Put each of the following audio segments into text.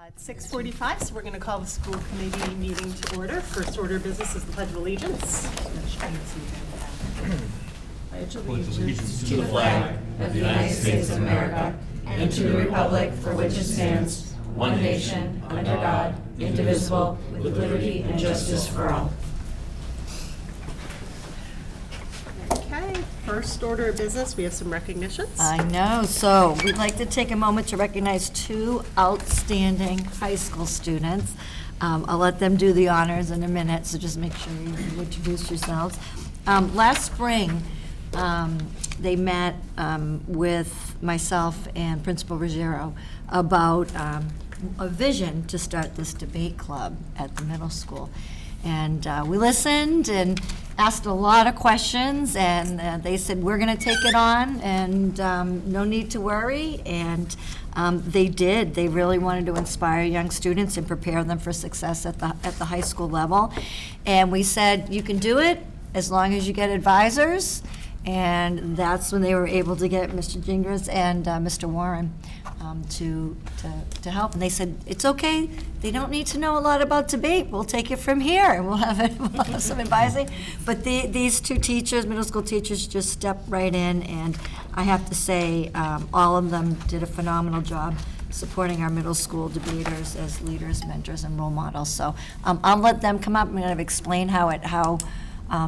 It's 6:45, so we're going to call the school committee meeting to order. First order of business is the Pledge of Allegiance. Pledge allegiance to the flag of the United States of America and to the republic for which it stands, one nation, under God, indivisible, with liberty and justice for all. Okay, first order of business, we have some recognitions. I know, so we'd like to take a moment to recognize two outstanding high school students. I'll let them do the honors in a minute, so just make sure you introduce yourselves. Last spring, they met with myself and Principal Ruggiero about a vision to start this debate club at the middle school. And we listened and asked a lot of questions, and they said, we're going to take it on, and no need to worry. And they did. They really wanted to inspire young students and prepare them for success at the high school level. And we said, you can do it as long as you get advisors. And that's when they were able to get Mr. Gingras and Mr. Warren to help. And they said, it's okay, they don't need to know a lot about debate, we'll take it from here, and we'll have some advising. But these two teachers, middle school teachers, just stepped right in, and I have to say, all of them did a phenomenal job supporting our middle school debaters as leaders, mentors, and role models. So I'll let them come up and kind of explain how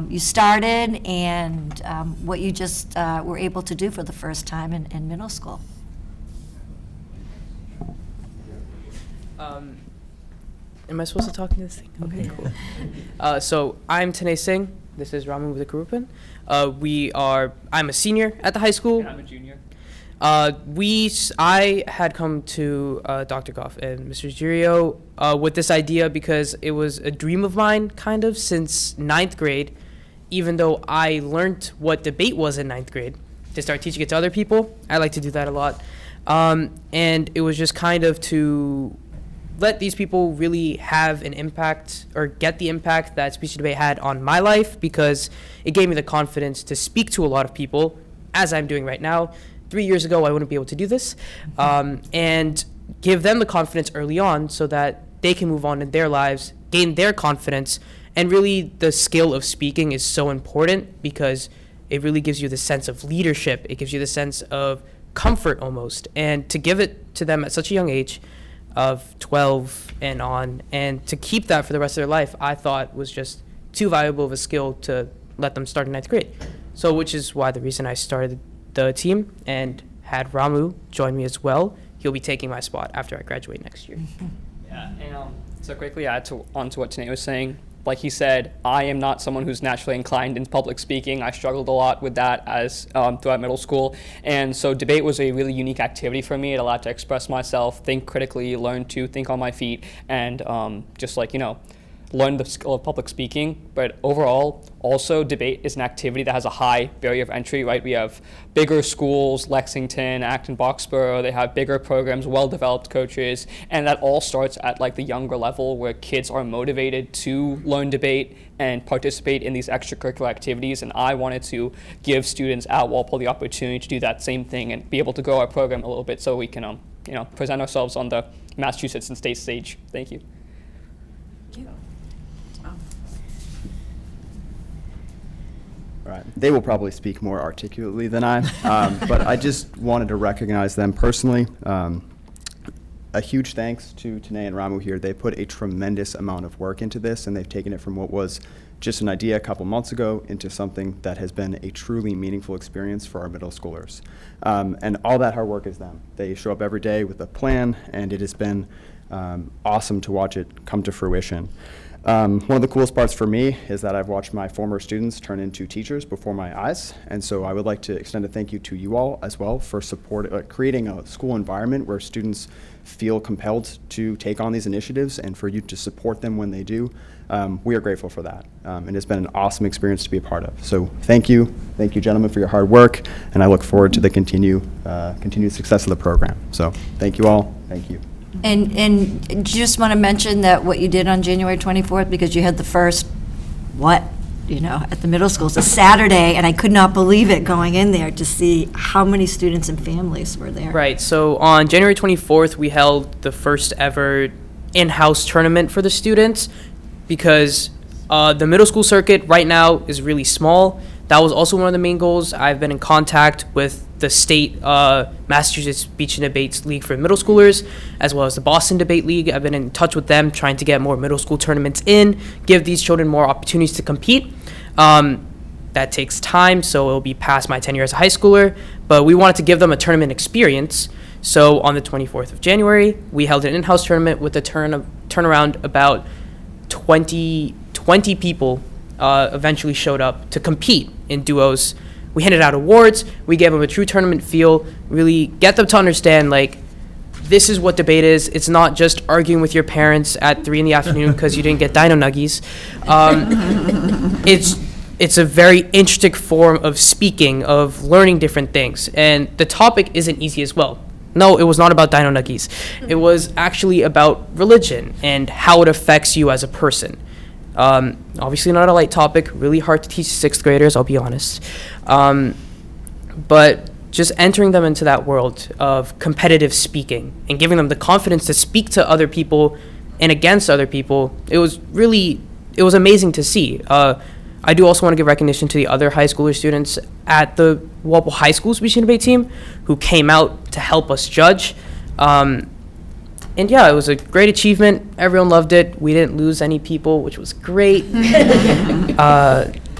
you started and what you just were able to do for the first time in middle school. Am I supposed to talk into this thing? Okay, cool. So I'm Tanay Singh. This is Ramu with the Karupin. I'm a senior at the high school. And I'm a junior. I had come to Dr. Goff and Mr. Girio with this idea because it was a dream of mine, kind of, since 9th grade, even though I learned what debate was in 9th grade, to start teaching it to other people. I like to do that a lot. And it was just kind of to let these people really have an impact, or get the impact that speech and debate had on my life, because it gave me the confidence to speak to a lot of people, as I'm doing right now. 3 years ago, I wouldn't be able to do this, and give them the confidence early on so that they can move on in their lives, gain their confidence. And really, the skill of speaking is so important because it really gives you the sense of leadership. It gives you the sense of comfort almost. And to give it to them at such a young age of 12 and on, and to keep that for the rest of their life, I thought was just too valuable of a skill to let them start in 9th grade. So, which is why the reason I started the team and had Ramu join me as well. He'll be taking my spot after I graduate next year. Yeah, and so quickly add onto what Tanay was saying. Like he said, I am not someone who's naturally inclined in public speaking. I struggled a lot with that as throughout middle school. And so debate was a really unique activity for me. It allowed to express myself, think critically, learn to think on my feet, and learn the skill of public speaking. But overall, also debate is an activity that has a high barrier of entry, right? We have bigger schools, Lexington, Acton, Boxborough, they have bigger programs, well-developed coaches, and that all starts at like the younger level where kids are motivated to learn debate and participate in these extracurricular activities. And I wanted to give students at Walpole the opportunity to do that same thing and be able to grow our program a little bit so we can present ourselves on the Massachusetts and state stage. Thank you. Right. They will probably speak more articulately than I, but I just wanted to recognize them personally. A huge thanks to Tanay and Ramu here. They put a tremendous amount of work into this, and they've taken it from what was just an idea a couple months ago into something that has been a truly meaningful experience for our middle schoolers. And all that hard work is them. They show up every day with a plan, and it has been awesome to watch it come to fruition. One of the coolest parts for me is that I've watched my former students turn into teachers before my eyes, and so I would like to extend a thank you to you all as well for creating a school environment where students feel compelled to take on these initiatives, and for you to support them when they do. We are grateful for that, and it's been an awesome experience to be a part of. So thank you gentlemen for your hard work, and I look forward to the continued success of the program. So thank you all, thank you. And just want to mention that what you did on January 24th, because you had the first, at the middle school. It's a Saturday, and I could not believe it going in there to see how many students and families were there. Right. So on January 24th, we held the first ever in-house tournament for the students because the middle school circuit right now is really small. That was also one of the main goals. I've been in contact with the state Massachusetts Speech and Debates League for middle schoolers, as well as the Boston Debate League. I've been in touch with them, trying to get more middle school tournaments in, give these children more opportunities to compete. That takes time, so it'll be past my tenure as a high schooler, but we wanted to give them a tournament experience. So on the 24th of January, we held an in-house tournament with a turnaround about 20 people eventually showed up to compete in duos. We handed out awards. We gave them a true tournament feel, really get them to understand, like, this is what debate is. It's not just arguing with your parents at 3 p.m. because you didn't get Dino Nuggies. It's a very interesting form of speaking, of learning different things. And the topic isn't easy as well. No, it was not about Dino Nuggies. It was actually about religion and how it affects you as a person. Obviously not a light topic, really hard to teach sixth graders, I'll be honest. But just entering them into that world of competitive speaking and giving them the confidence to speak to other people and against other people, it was amazing to see. I do also want to give recognition to the other high schooler students at the Walpole High School speech and debate team who came out to help us judge. And yeah, it was a great achievement. Everyone loved it. We didn't lose any people, which was great.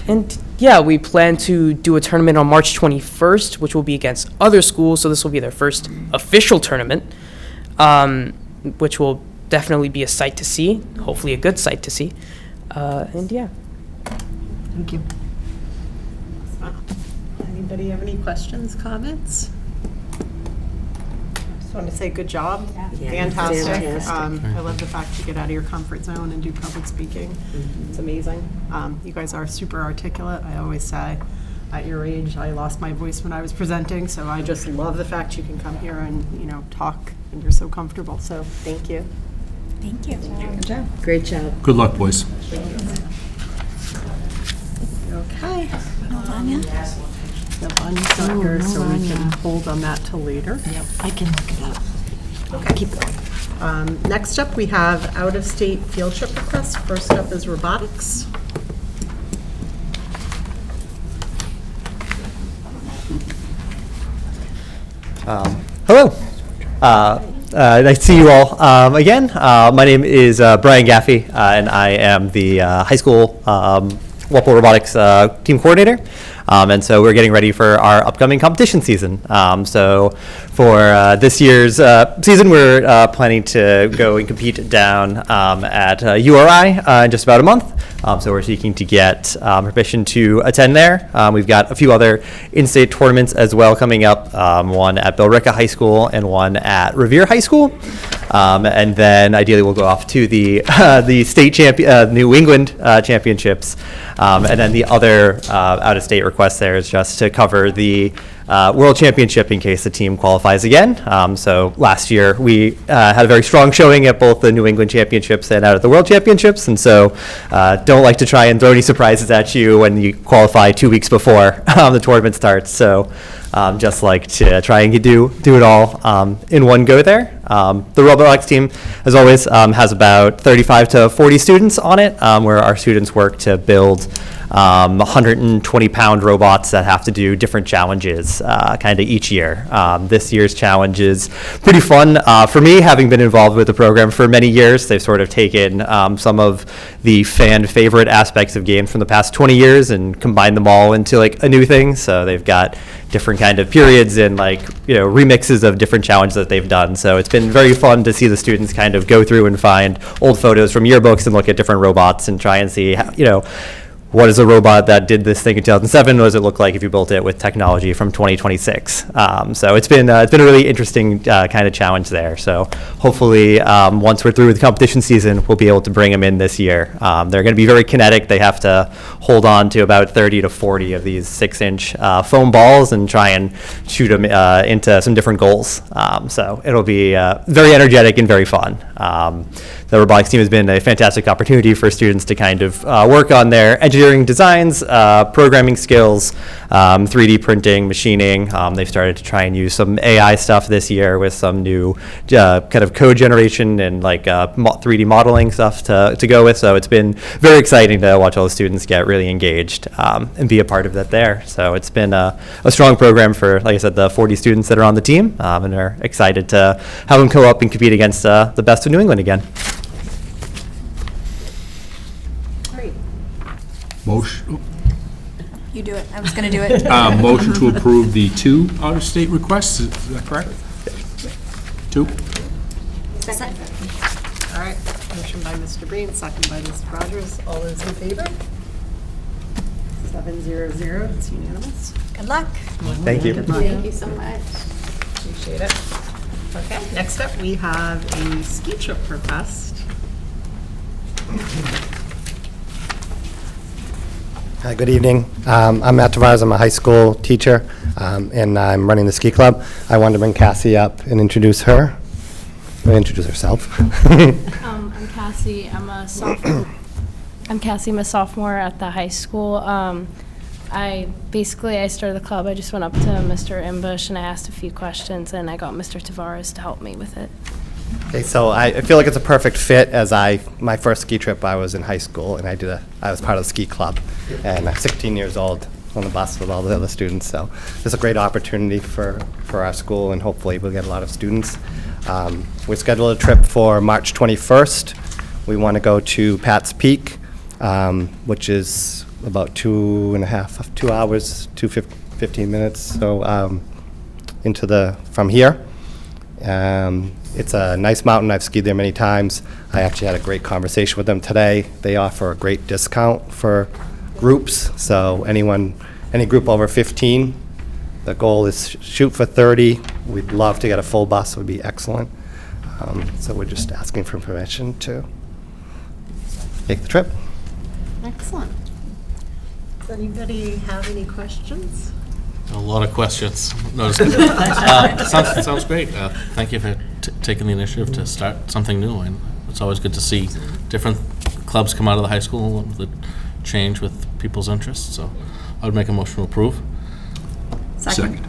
And yeah, we plan to do a tournament on March 21st, which will be against other schools. So this will be their first official tournament, which will definitely be a sight to see, hopefully a good sight to see. And yeah. Thank you. Anybody have any questions, comments? Just want to say good job. Fantastic. I love the fact you get out of your comfort zone and do public speaking. It's amazing. You guys are super articulate. I always say, at your age, I lost my voice when I was presenting, so I just love the fact you can come here and, talk, and you're so comfortable. So thank you. Thank you. Good job. Great job. Good luck, boys. Okay. The bun's not here, so we can hold on that till later. Yep, I can look it up. Okay, keep going. Next up, we have out-of-state field trip requests. First up is robotics. Hello. Nice to see you all again. My name is Brian Gaffey, and I am the high school Walpole Robotics team coordinator. And so we're getting ready for our upcoming competition season. So for this year's season, we're planning to go and compete down at URI in just about a month. So we're seeking to get permission to attend there. We've got a few other in-state tournaments as well coming up, one at Billerica High School and one at Revere High School. And then ideally we'll go off to the state New England championships. And then the other out-of-state request there is just to cover the World Championship in case the team qualifies again. So last year we had a very strong showing at both the New England Championships and out at the World Championships, and so don't like to try and throw any surprises at you when you qualify 2 weeks before the tournament starts. So just like to try and do it all in one go there. The robotics team, as always, has about 35 to 40 students on it, where our students work to build 120-pound robots that have to do different challenges kind of each year. This year's challenge is pretty fun for me, having been involved with the program for many years. They've sort of taken some of the fan favorite aspects of games from the past 20 years and combined them all into like a new thing. So they've got different kind of periods and remixes of different challenges that they've done. So it's been very fun to see the students kind of go through and find old photos from yearbooks and look at different robots and try and see how, what is a robot that did this thing in 2007? What does it look like if you built it with technology from 2026? So it's been a really interesting kind of challenge there. So hopefully, once we're through with the competition season, we'll be able to bring them in this year. They're going to be very kinetic. They have to hold on to about 30 to 40 of these 6-inch foam balls and try and shoot them into some different goals. So it'll be very energetic and very fun. The robotics team has been a fantastic opportunity for students to kind of work on their engineering engineering designs, programming skills, 3D printing, machining. They've started to try and use some AI stuff this year with some new kind of code generation and like 3D modeling stuff to go with. So it's been very exciting to watch all the students get really engaged and be a part of that there. So it's been a strong program for, like I said, the 40 students that are on the team, and are excited to have them go up and compete against the best of New England again. Great. Motion, You do it. I was going to do it. motion to approve the 2 out-of-state requests, is that correct? 2? Second. All right, motion by Mr. Breen, second by Mr. Rogers. All those in favor? 700, it's unanimous. Good luck. Thank you. Good luck. Thank you so much. Appreciate it. Okay, next up, we have a ski trip request. Hi, good evening. I'm Matt Tavares. I'm a high school teacher, and I'm running the ski club. I wanted to bring Cassie up and introduce her. Introduce herself. I'm Cassie. I'm a sophomore. I'm a sophomore at the high school. I started the club. I just went up to Mr. Imbush and I asked a few questions, and I got Mr. Tavares to help me with it. Okay, so I feel like it's a perfect fit. My first ski trip, I was in high school, and I was part of the ski club, and I'm 16 years old on the bus with all the other students. So it's a great opportunity for our school, and hopefully we'll get a lot of students. We scheduled a trip for March 21st. We want to go to Pat's Peak, which is about 2 hours, 15 minutes. So from here. It's a nice mountain. I've skied there many times. I actually had a great conversation with them today. They offer a great discount for groups. So any group over 15, the goal is shoot for 30. We'd love to get a full bus. It would be excellent. So we're just asking for permission to take the trip. Excellent. Does anybody have any questions? A lot of questions. No, just kidding. Sounds great. Thank you for taking the initiative to start something new. And it's always good to see different clubs come out of the high school that change with people's interests. So I would make a motion to approve. Second.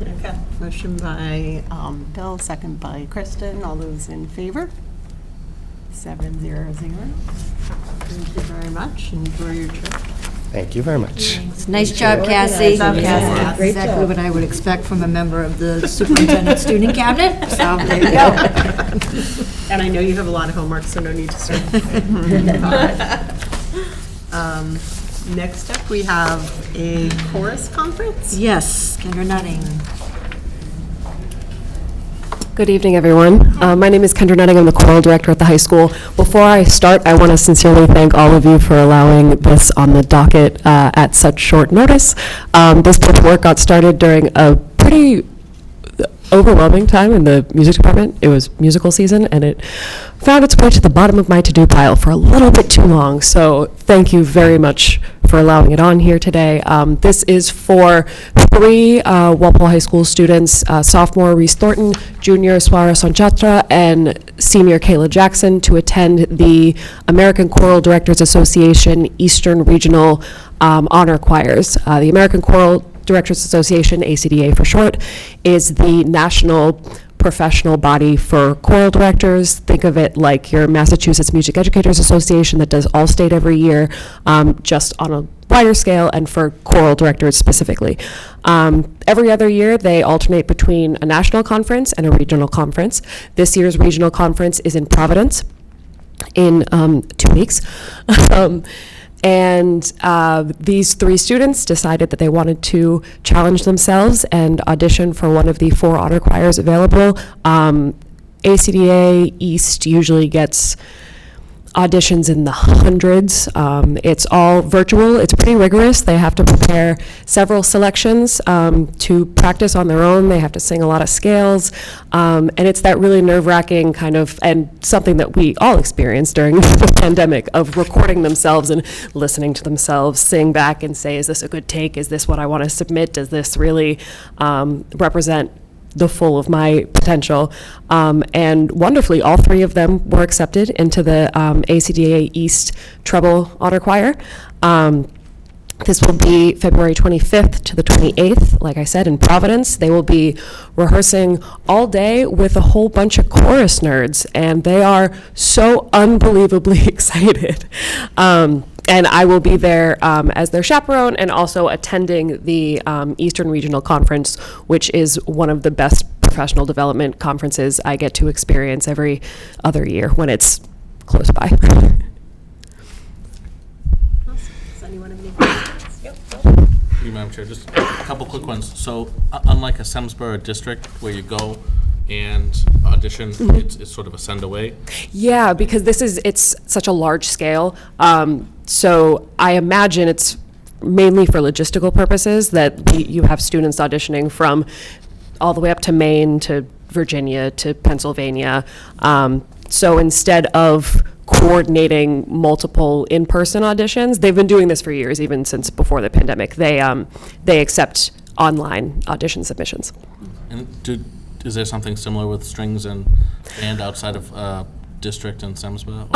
Okay, motion by Bill, second by Kristen. All those in favor? 700. Thank you very much. Enjoy your trip. Thank you very much. Nice job, Cassie. Nice job, Cassie. Great exactly what I would expect from a member of the Superintendent Student Cabinet, so there you go. And I know you have a lot of homework, so no need to start. Next up, we have a chorus conference. Yes, Kendra Nutting. Good evening, everyone. My name is Kendra Nutting. I'm the choral director at the high school. Before I start, I want to sincerely thank all of you for allowing this on the docket at such short notice. This work got started during a pretty overwhelming time in the music department. It was musical season, and it found its way to the bottom of my to-do pile for a little bit too long. So thank you very much for allowing it on here today. This is for 3 Walpole High School students, sophomore Reese Thornton, junior Swara Sonchatra, and senior Kayla Jackson, to attend the American Choral Directors Association Eastern Regional Honor Choirs. The American Choral Directors Association, ACDA for short, is the national professional body for choral directors. Think of it like your Massachusetts Music Educators Association that does all state every year, just on a wider scale, and for choral directors specifically. Every other year, they alternate between a national conference and a regional conference. This year's regional conference is in Providence in 2 weeks. And these 3 students decided that they wanted to challenge themselves and audition for one of the 4 honor choirs available. ACDA East usually gets auditions in the hundreds. It's all virtual. It's pretty rigorous. They have to prepare several selections to practice on their own. They have to sing a lot of scales. And it's that really nerve-wracking kind of, and something that we all experienced during the pandemic, of recording themselves and listening to themselves sing back and say, is this a good take? Is this what I want to submit? Does this really represent the full of my potential. And wonderfully, all three of them were accepted into the ACDA East Treble Honor Choir. This will be February 25th to the 28th, like I said, in Providence. They will be rehearsing all day with a whole bunch of chorus nerds, and they are so unbelievably excited. And I will be there as their chaperone and also attending the Eastern Regional Conference, which is one of the best professional development conferences I get to experience every other year when it's close by. Does anyone have any questions? Yep. You, Madam Chair, just a couple quick ones. So unlike a Semsborough district where you go and audition, it's sort of a send away? Yeah, because it's such a large scale. So I imagine it's mainly for logistical purposes that you have students auditioning from all the way up to Maine to Virginia to Pennsylvania. So instead of coordinating multiple in-person auditions, they've been doing this for years, even since before the pandemic. They accept online audition submissions. And is there something similar with strings and outside of district and Semsborough?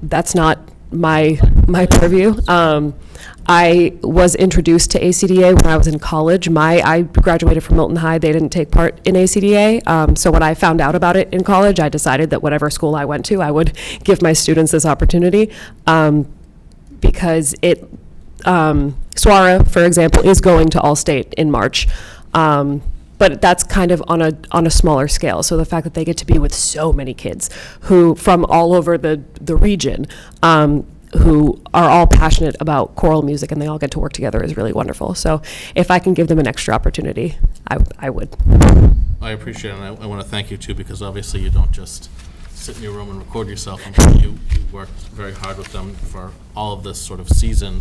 That's not my purview. I was introduced to ACDA when I was in college. I graduated from Milton High. They didn't take part in ACDA. So when I found out about it in college, I decided that whatever school I went to, I would give my students this opportunity, because SWARA, for example, is going to All-State in March. But that's kind of on a smaller scale. So the fact that they get to be with so many kids who from all over the region, who are all passionate about choral music and they all get to work together is really wonderful. So if I can give them an extra opportunity, I would. I appreciate it, and I want to thank you too, because obviously you don't just sit in your room and record yourself. You worked very hard with them for all of this sort of season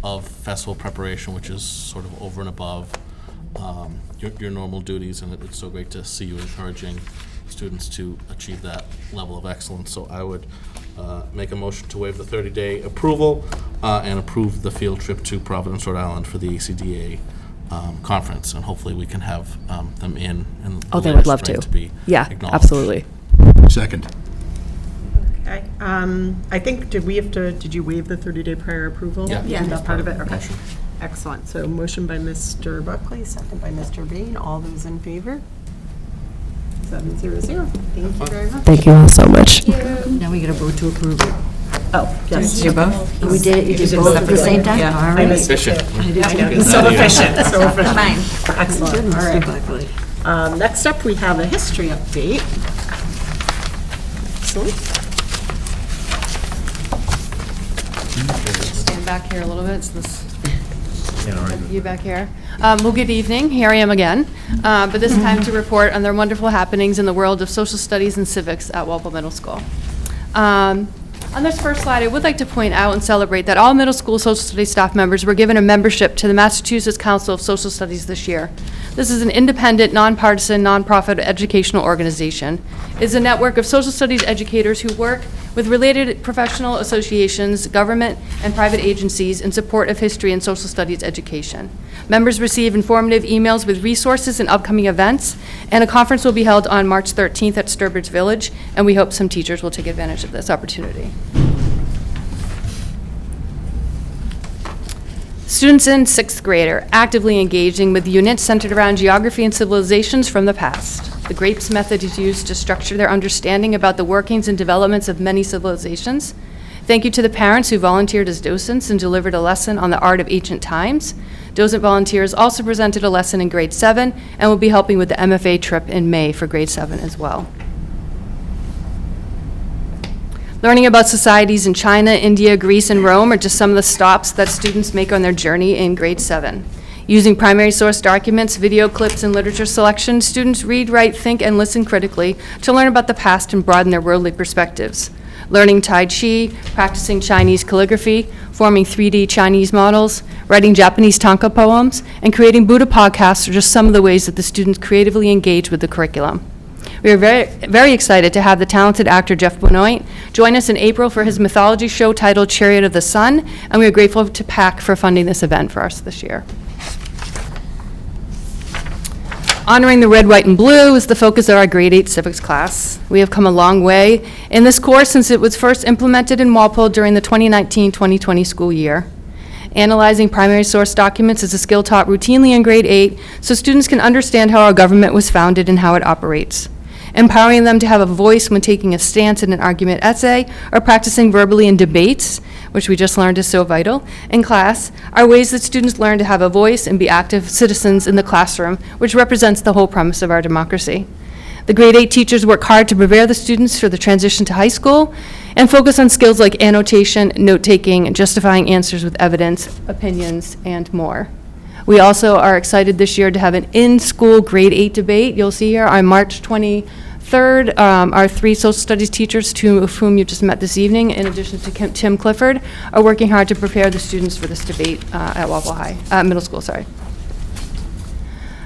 of festival preparation, which is sort of over and above your normal duties, and it's so great to see you encouraging students to achieve that level of excellence. So I would make a motion to waive the 30-day approval and approve the field trip to Providence, Rhode Island for the ACDA conference, and hopefully we can have them in the They would love spring to be Yeah, acknowledged. absolutely. Second. Okay. I think, did you waive the 30-day prior approval? Yeah. Isn't that part of it? Okay. Motion. Excellent. So motion by Mr. Buckley, second by Mr. Bain. All those in favor? 700. Thank you very much. Thank you all so much. Now we got to vote to approve it. Oh, yes. Do both? We did it, you did both at the same time? Yeah. All I right. missed it. Efficient. So efficient, so efficient. Fine. Excellent. All right. Buckley. Next up, we have a history update. Excellent. Stand back here a little bit, so this, you back here. Well, good evening, here I am again, but this time to report on the wonderful happenings in the world of social studies and civics at Walpole Middle School. On this first slide, I would like to point out and celebrate that all middle school social studies staff members were given a membership to the Massachusetts Council of Social Studies this year. This is an independent, nonpartisan, nonprofit educational organization. It's a network of social studies educators who work with related professional associations, government, and private agencies in support of history and social studies education. Members receive informative emails with resources and upcoming events, and a conference will be held on March 13th at Sturbridge Village, and we hope some teachers will take advantage of this opportunity. Students in 6th grade are actively engaging with units centered around geography and civilizations from the past. The GRAPES method is used to structure their understanding about the workings and developments of many civilizations. Thank you to the parents who volunteered as docents and delivered a lesson on the art of ancient times. Docent volunteers also presented a lesson in grade 7 and will be helping with the MFA trip in May for grade 7 as well. Learning about societies in China, India, Greece, and Rome are just some of the stops that students make on their journey in grade 7. Using primary source documents, video clips, and literature selection, students read, write, think, and listen critically to learn about the past and broaden their worldly perspectives. Learning Tai Chi, practicing Chinese calligraphy, forming 3D Chinese models, writing Japanese tanka poems, and creating Buddha podcasts are just some of the ways that the students creatively engage with the curriculum. We are very, very excited to have the talented actor Jeff Benoit join us in April for his mythology show titled Chariot of the Sun, and we are grateful to PAC for funding this event for us this year. Honoring the red, white, and blue is the focus of our grade 8 civics class. We have come a long way in this course since it was first implemented in Walpole during the 2019-2020 school year. Analyzing primary source documents is a skill taught routinely in grade 8 so students can understand how our government was founded and how it operates. Empowering them to have a voice when taking a stance in an argument essay or practicing verbally in debates, which we just learned is so vital, in class, are ways that students learn to have a voice and be active citizens in the classroom, which represents the whole premise of our democracy. The grade 8 teachers work hard to prepare the students for the transition to high school and focus on skills like annotation, note-taking, justifying answers with evidence, opinions, and more. We also are excited this year to have an in-school grade 8 debate. You'll see here on March 23rd, our 3 social studies teachers, 2 of whom you just met this evening, in addition to Tim Clifford, are working hard to prepare the students for this debate at Walpole High, middle school, sorry.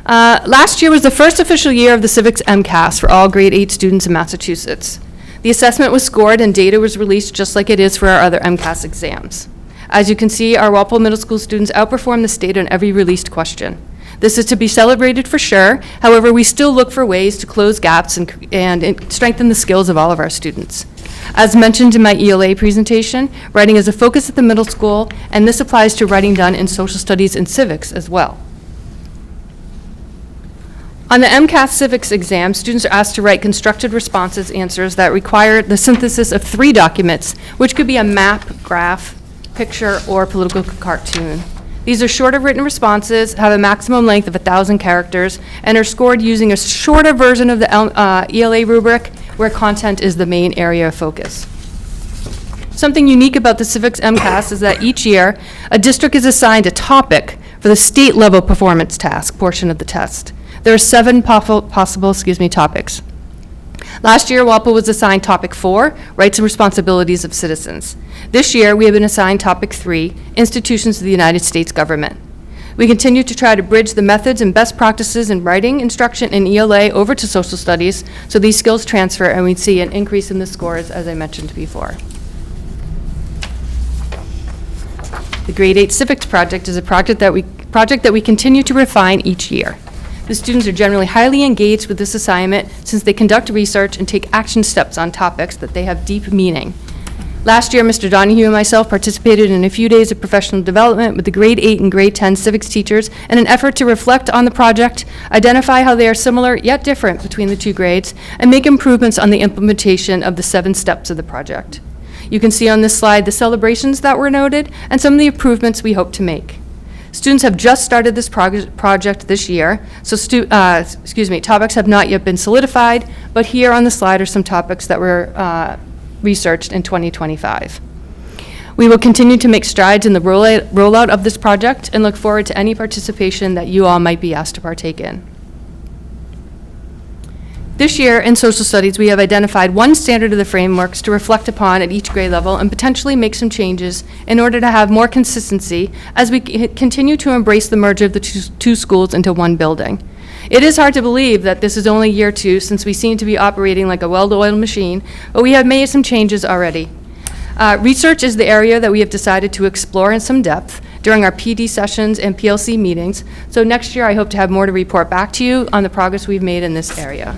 Last year was the first official year of the Civics MCAS for all grade 8 students in Massachusetts. The assessment was scored and data was released just like it is for our other MCAS exams. As you can see, our Walpole Middle School students outperformed the state on every released question. This is to be celebrated for sure. However, we still look for ways to close gaps and strengthen the skills of all of our students. As mentioned in my ELA presentation, writing is a focus at the middle school, and this applies to writing done in social studies and civics as well. On the MCAS civics exam, students are asked to write constructed responses answers that require the synthesis of 3 documents, which could be a map, graph, picture, or political cartoon. These are shorter written responses, have a maximum length of 1,000 characters, and are scored using a shorter version of the ELA rubric, where content is the main area of focus. Something unique about the civics MCAS is that each year, a district is assigned a topic for the state-level performance task portion of the test. There are 7 possible topics. Last year, Walpole was assigned Topic 4, Rights and Responsibilities of Citizens. This year, we have been assigned Topic 3, Institutions of the United States Government. We continue to try to bridge the methods and best practices in writing instruction in ELA over to social studies, so these skills transfer and we see an increase in the scores, as I mentioned before. The Grade 8 Civics Project is a project that we continue to refine each year. The students are generally highly engaged with this assignment since they conduct research and take action steps on topics that they have deep meaning. Last year, Mr. Donahue and myself participated in a few days of professional development with the grade 8 and grade 10 civics teachers in an effort to reflect on the project, identify how they are similar yet different between the 2 grades, and make improvements on the implementation of the 7 steps of the project. You can see on this slide the celebrations that were noted and some of the improvements we hope to make. Students have just started this project this year, so topics have not yet been solidified, but here on the slide are some topics that were researched in 2025. We will continue to make strides in the rollout of this project and look forward to any participation that you all might be asked to partake in. This year in social studies, we have identified 1 standard of the frameworks to reflect upon at each grade level and potentially make some changes in order to have more consistency as we continue to embrace the merger of the 2 schools into 1 building. It is hard to believe that this is only year 2 since we seem to be operating like a well-oiled machine, but we have made some changes already. Research is the area that we have decided to explore in some depth during our PD sessions and PLC meetings, so next year I hope to have more to report back to you on the progress we've made in this area.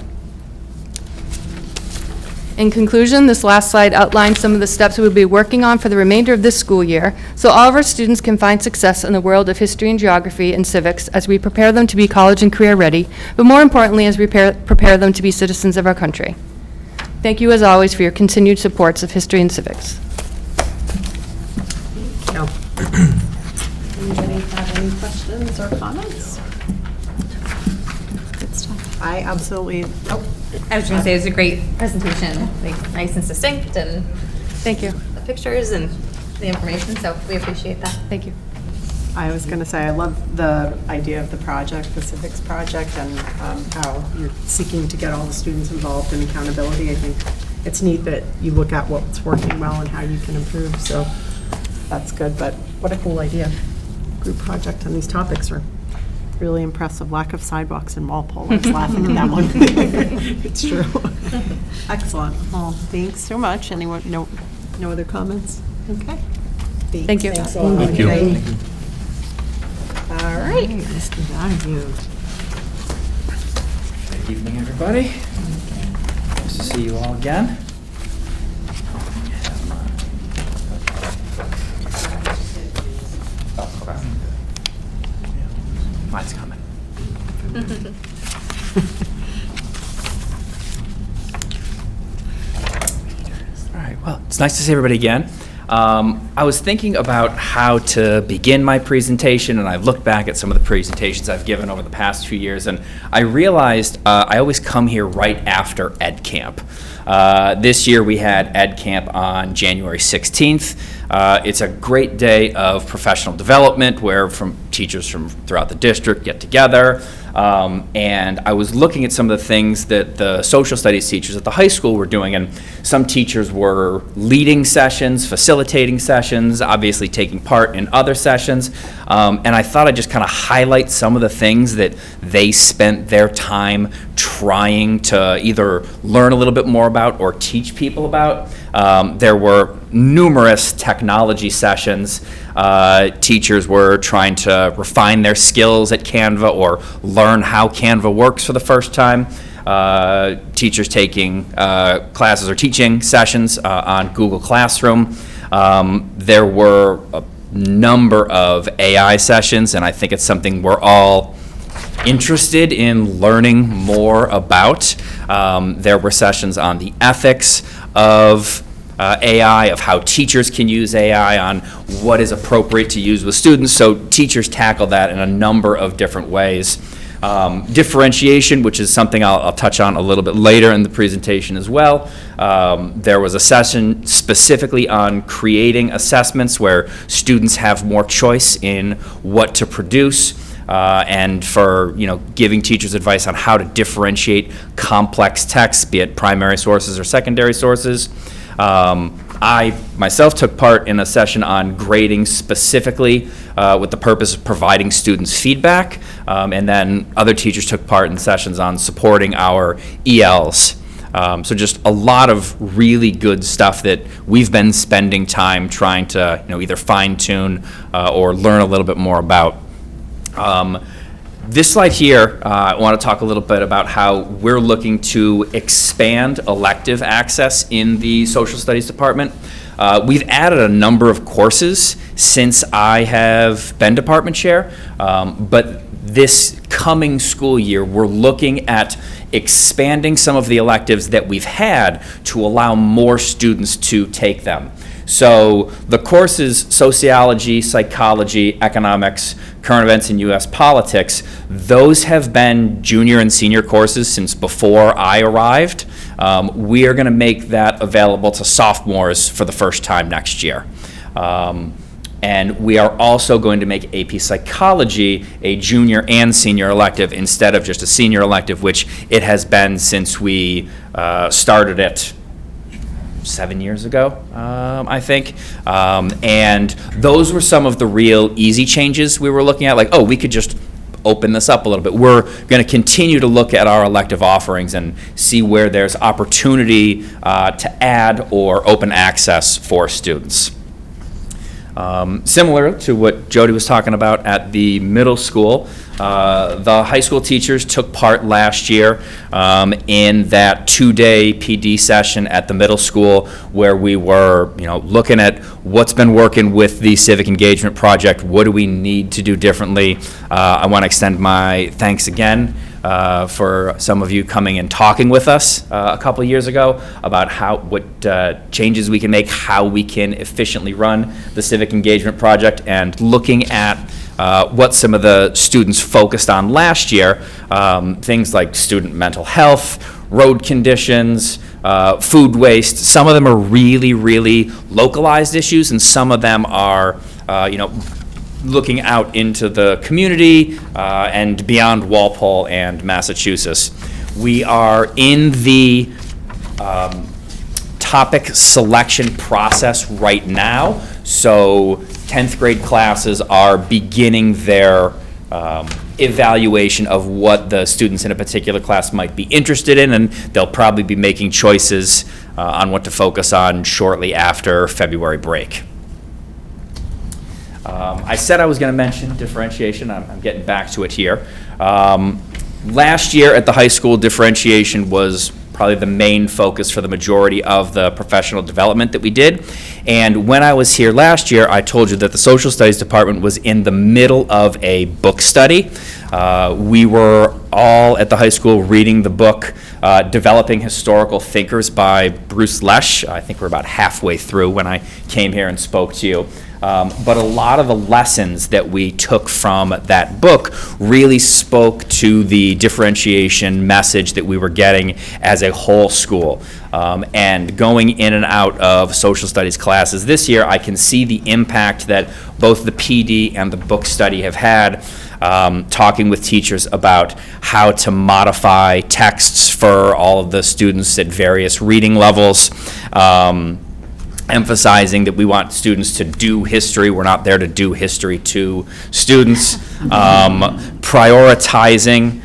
In conclusion, this last slide outlines some of the steps we will be working on for the remainder of this school year, so all of our students can find success in the world of history and geography and civics as we prepare them to be college and career ready, but more importantly, as we prepare them to be citizens of our country. Thank you, as always, for your continued supports of history and civics. Anybody have any questions or comments? Good stuff. I absolutely, I was going to say it was a great presentation, like nice and succinct, and Thank you. the pictures and the information, so we appreciate that. Thank you. I was going to say, I love the idea of the project, the civics project, and how you're seeking to get all the students involved in accountability. I think it's neat that you look at what's working well and how you can improve, so that's good. But what a cool idea. Group project on these topics are really impressive. Lack of sidewalks in Walpole. I was laughing at that one. It's true. Excellent. Well, thanks so much. Anyone? No other comments? Okay. Thank you. Thanks a lot. Thank you. All right. Mr. Donahue. Evening, everybody. Nice to see you all again. Oh, okay. Mine's coming. All right, well, it's nice to see everybody again. I was thinking about how to begin my presentation, and I've looked back at some of the presentations I've given over the past few years, and I realized I always come here right after Ed Camp. This year we had Ed Camp on January 16th. It's a great day of professional development where teachers from throughout the district get together. And I was looking at some of the things that the social studies teachers at the high school were doing, and some teachers were leading sessions, facilitating sessions, obviously taking part in other sessions, and I thought I'd just kind of highlight some of the things that they spent their time trying to either learn a little bit more about or teach people about. There were numerous technology sessions. Teachers were trying to refine their skills at Canva or learn how Canva works for the first time. Teachers taking classes or teaching sessions on Google Classroom. There were a number of AI sessions, and I think it's something we're all interested in learning more about. There were sessions on the ethics of AI, of how teachers can use AI, on what is appropriate to use with students. So teachers tackle that in a number of different ways. Differentiation, which is something I'll touch on a little bit later in the presentation as well. There was a session specifically on creating assessments where students have more choice in what to produce. And for giving teachers advice on how to differentiate complex texts, be it primary sources or secondary sources. I myself took part in a session on grading specifically with the purpose of providing students feedback, and then other teachers took part in sessions on supporting our ELs. So just a lot of really good stuff that we've been spending time trying to either fine-tune or learn a little bit more about. This slide here, I want to talk a little bit about how we're looking to expand elective access in the social studies department. We've added a number of courses since I have been department chair, but this coming school year, we're looking at expanding some of the electives that we've had to allow more students to take them. So the courses, sociology, psychology, economics, current events, and U.S. politics, those have been junior and senior courses since before I arrived. We are going to make that available to sophomores for the first time next year. And we are also going to make AP Psychology a junior and senior elective instead of just a senior elective, which it has been since we started it 7 years ago, I think. And those were some of the real easy changes we were looking at, like, oh, we could just open this up a little bit. We're going to continue to look at our elective offerings and see where there's opportunity to add or open access for students. Similar to what Jody was talking about at the middle school, the high school teachers took part last year in that 2-day PD session at the middle school where we were, looking at what's been working with the Civic Engagement Project, what do we need to do differently. I want to extend my thanks again for some of you coming and talking with us a couple of years ago about what changes we can make, how we can efficiently run the Civic Engagement Project, and looking at what some of the students focused on last year, things like student mental health, road conditions, food waste. Some of them are really, really localized issues, and some of them are, looking out into the community and beyond Walpole and Massachusetts. We are in the topic selection process right now, so 10th grade classes are beginning their evaluation of what the students in a particular class might be interested in, and they'll probably be making choices on what to focus on shortly after February break. I said I was going to mention differentiation. I'm getting back to it here. Last year at the high school, differentiation was probably the main focus for the majority of the professional development that we did. And when I was here last year, I told you that the social studies department was in the middle of a book study. We were all at the high school reading the book Developing Historical Thinkers by Bruce Lesh. I think we're about halfway through when I came here and spoke to you. But a lot of the lessons that we took from that book really spoke to the differentiation message that we were getting as a whole school. And going in and out of social studies classes this year, I can see the impact that both the PD and the book study have had, talking with teachers about how to modify texts for all of the students at various reading levels. Emphasizing that we want students to do history. We're not there to do history to students. Prioritizing,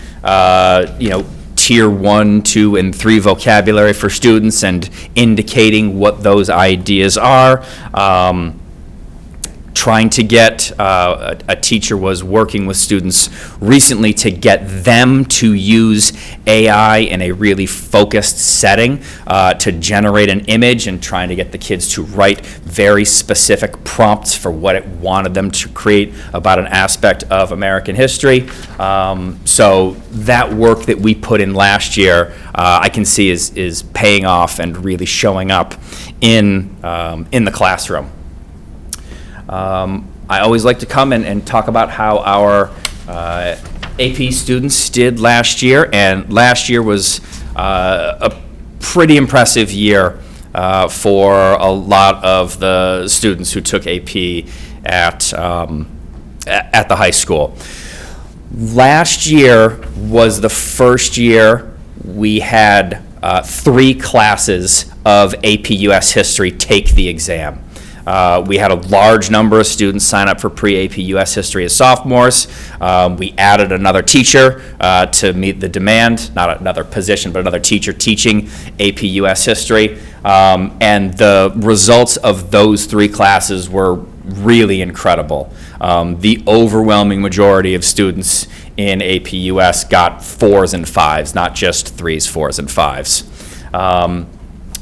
tier 1, 2, and 3 vocabulary for students and indicating what those ideas are. Trying to get, a teacher was working with students recently to get them to use AI in a really focused setting to generate an image, and trying to get the kids to write very specific prompts for what it wanted them to create about an aspect of American history. So that work that we put in last year, I can see is paying off and really showing up in the classroom. I always like to come and talk about how our AP students did last year, and last year was a pretty impressive year for a lot of the students who took AP at the high school. Last year was the first year we had 3 classes of AP US History take the exam. We had a large number of students sign up for pre-AP US History as sophomores. We added another teacher to meet the demand, not another position, but another teacher teaching AP US History. And the results of those 3 classes were really incredible. The overwhelming majority of students in AP US got 4s and 5s, not just 3s, 4s, and 5s.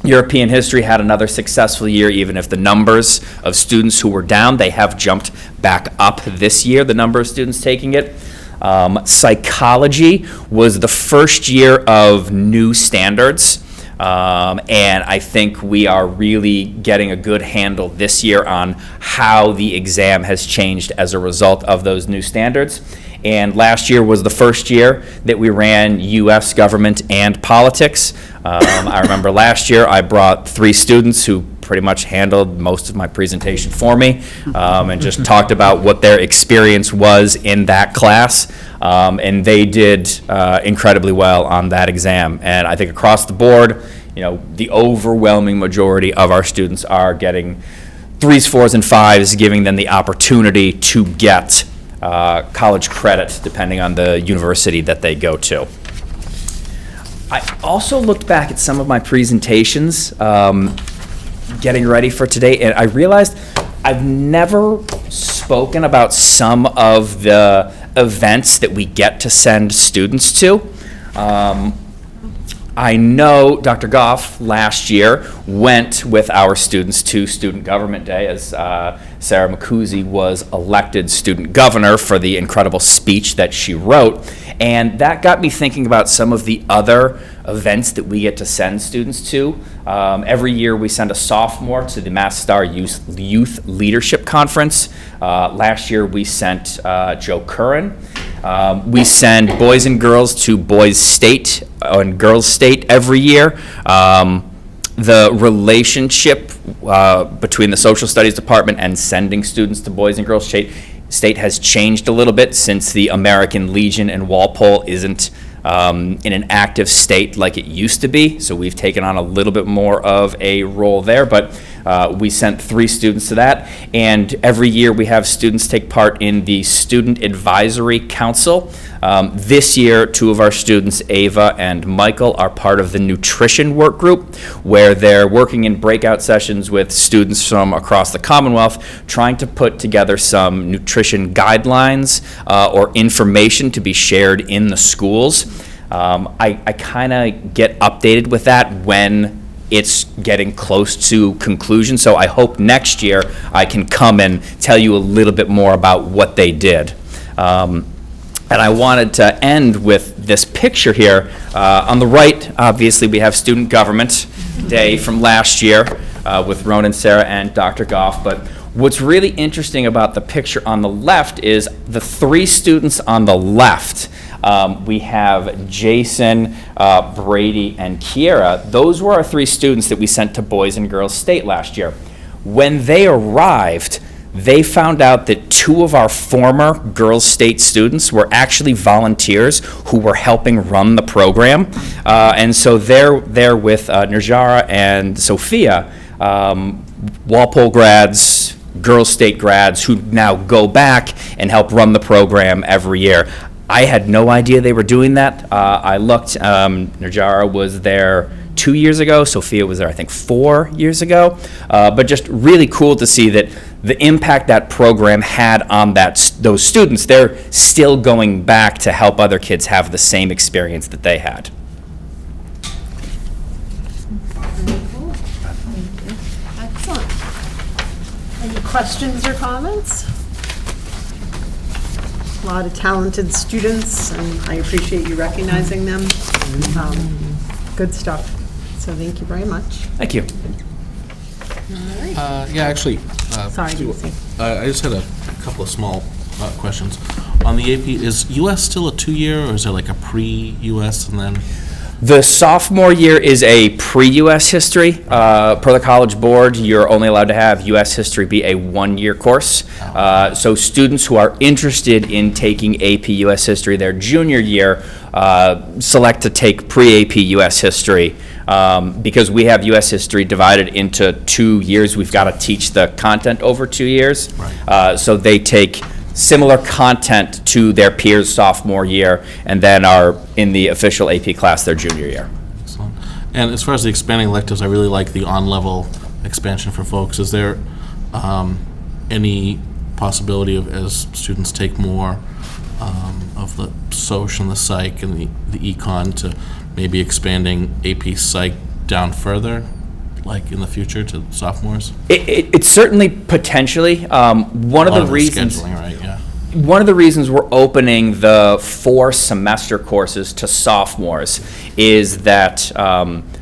European history had another successful year, even if the numbers of students who were down, they have jumped back up this year, the number of students taking it. Psychology was the first year of new standards, and I think we are really getting a good handle this year on how the exam has changed as a result of those new standards. And last year was the first year that we ran U.S. government and politics. I remember last year I brought 3 students who pretty much handled most of my presentation for me, and just talked about what their experience was in that class. And they did incredibly well on that exam. And I think across the board, the overwhelming majority of our students are getting 3s, 4s, and 5s, giving them the opportunity to get college credit depending on the university that they go to. I also looked back at some of my presentations getting ready for today, and I realized I've never spoken about some of the events that we get to send students to. I know Dr. Goff last year went with our students to Student Government Day as Sarah McCusey was elected student governor for the incredible speech that she wrote. And that got me thinking about some of the other events that we get to send students to. Every year we send a sophomore to the Mass Star Youth Leadership Conference. Last year we sent Joe Curran. We send boys and girls to Boys State and Girls State every year. The relationship between the Social Studies Department and sending students to Boys and Girls State has changed a little bit since the American Legion in Walpole isn't in an active state like it used to be. So we've taken on a little bit more of a role there. But We sent 3 students to that, and every year we have students take part in the Student Advisory Council. This year, 2 of our students, Ava and Michael, are part of the nutrition work group, where they're working in breakout sessions with students from across the Commonwealth, trying to put together some nutrition guidelines or information to be shared in the schools. I kind of get updated with that when it's getting close to conclusion, so I hope next year I can come and tell you a little bit more about what they did. And I wanted to end with this picture here. On the right, obviously, we have Student Government Day from last year with Ronan, Sarah, and Dr. Goff. But what's really interesting about the picture on the left is the 3 students on the left. We have Jason, Brady, and Kiera. Those were our 3 students that we sent to Boys and Girls State last year. When they arrived, they found out that 2 of our former Girls State students were actually volunteers who were helping run the program. And so they're there with Najara and Sophia, Walpole grads, Girls State grads, who now go back and help run the program every year. I had no idea they were doing that. I looked, Najara was there 2 years ago. Sophia was there, I think, 4 years ago. But just really cool to see that the impact that program had on those students. They're still going back to help other kids have the same experience that they had. Excellent. Any questions or comments? A lot of talented students, and I appreciate you recognizing them. Good stuff. So thank you very much. Thank you. Yeah, actually, Sorry, Lucy. I just had a couple of small questions. On the AP, is US still a 2-year, or is there like a pre-US and then? The sophomore year is a pre-US history. Per the College Board, you're only allowed to have US history be a 1-year course. So students who are interested in taking AP US history their junior year select to take pre-AP US history. Because we have US history divided into 2 years, we've got to teach the content over 2 years. Right. So they take similar content to their peers sophomore year, and then are in the official AP class their junior year. Excellent. And as far as the expanding electives, I really like the on-level expansion for folks. Is there any possibility of, as students take more of the social and the psych and the econ, to maybe expanding AP Psych down further, like in the future, to sophomores? It's certainly potentially one of the reasons. Scheduling, right? Yeah. One of the reasons we're opening the 4 semester courses to sophomores is that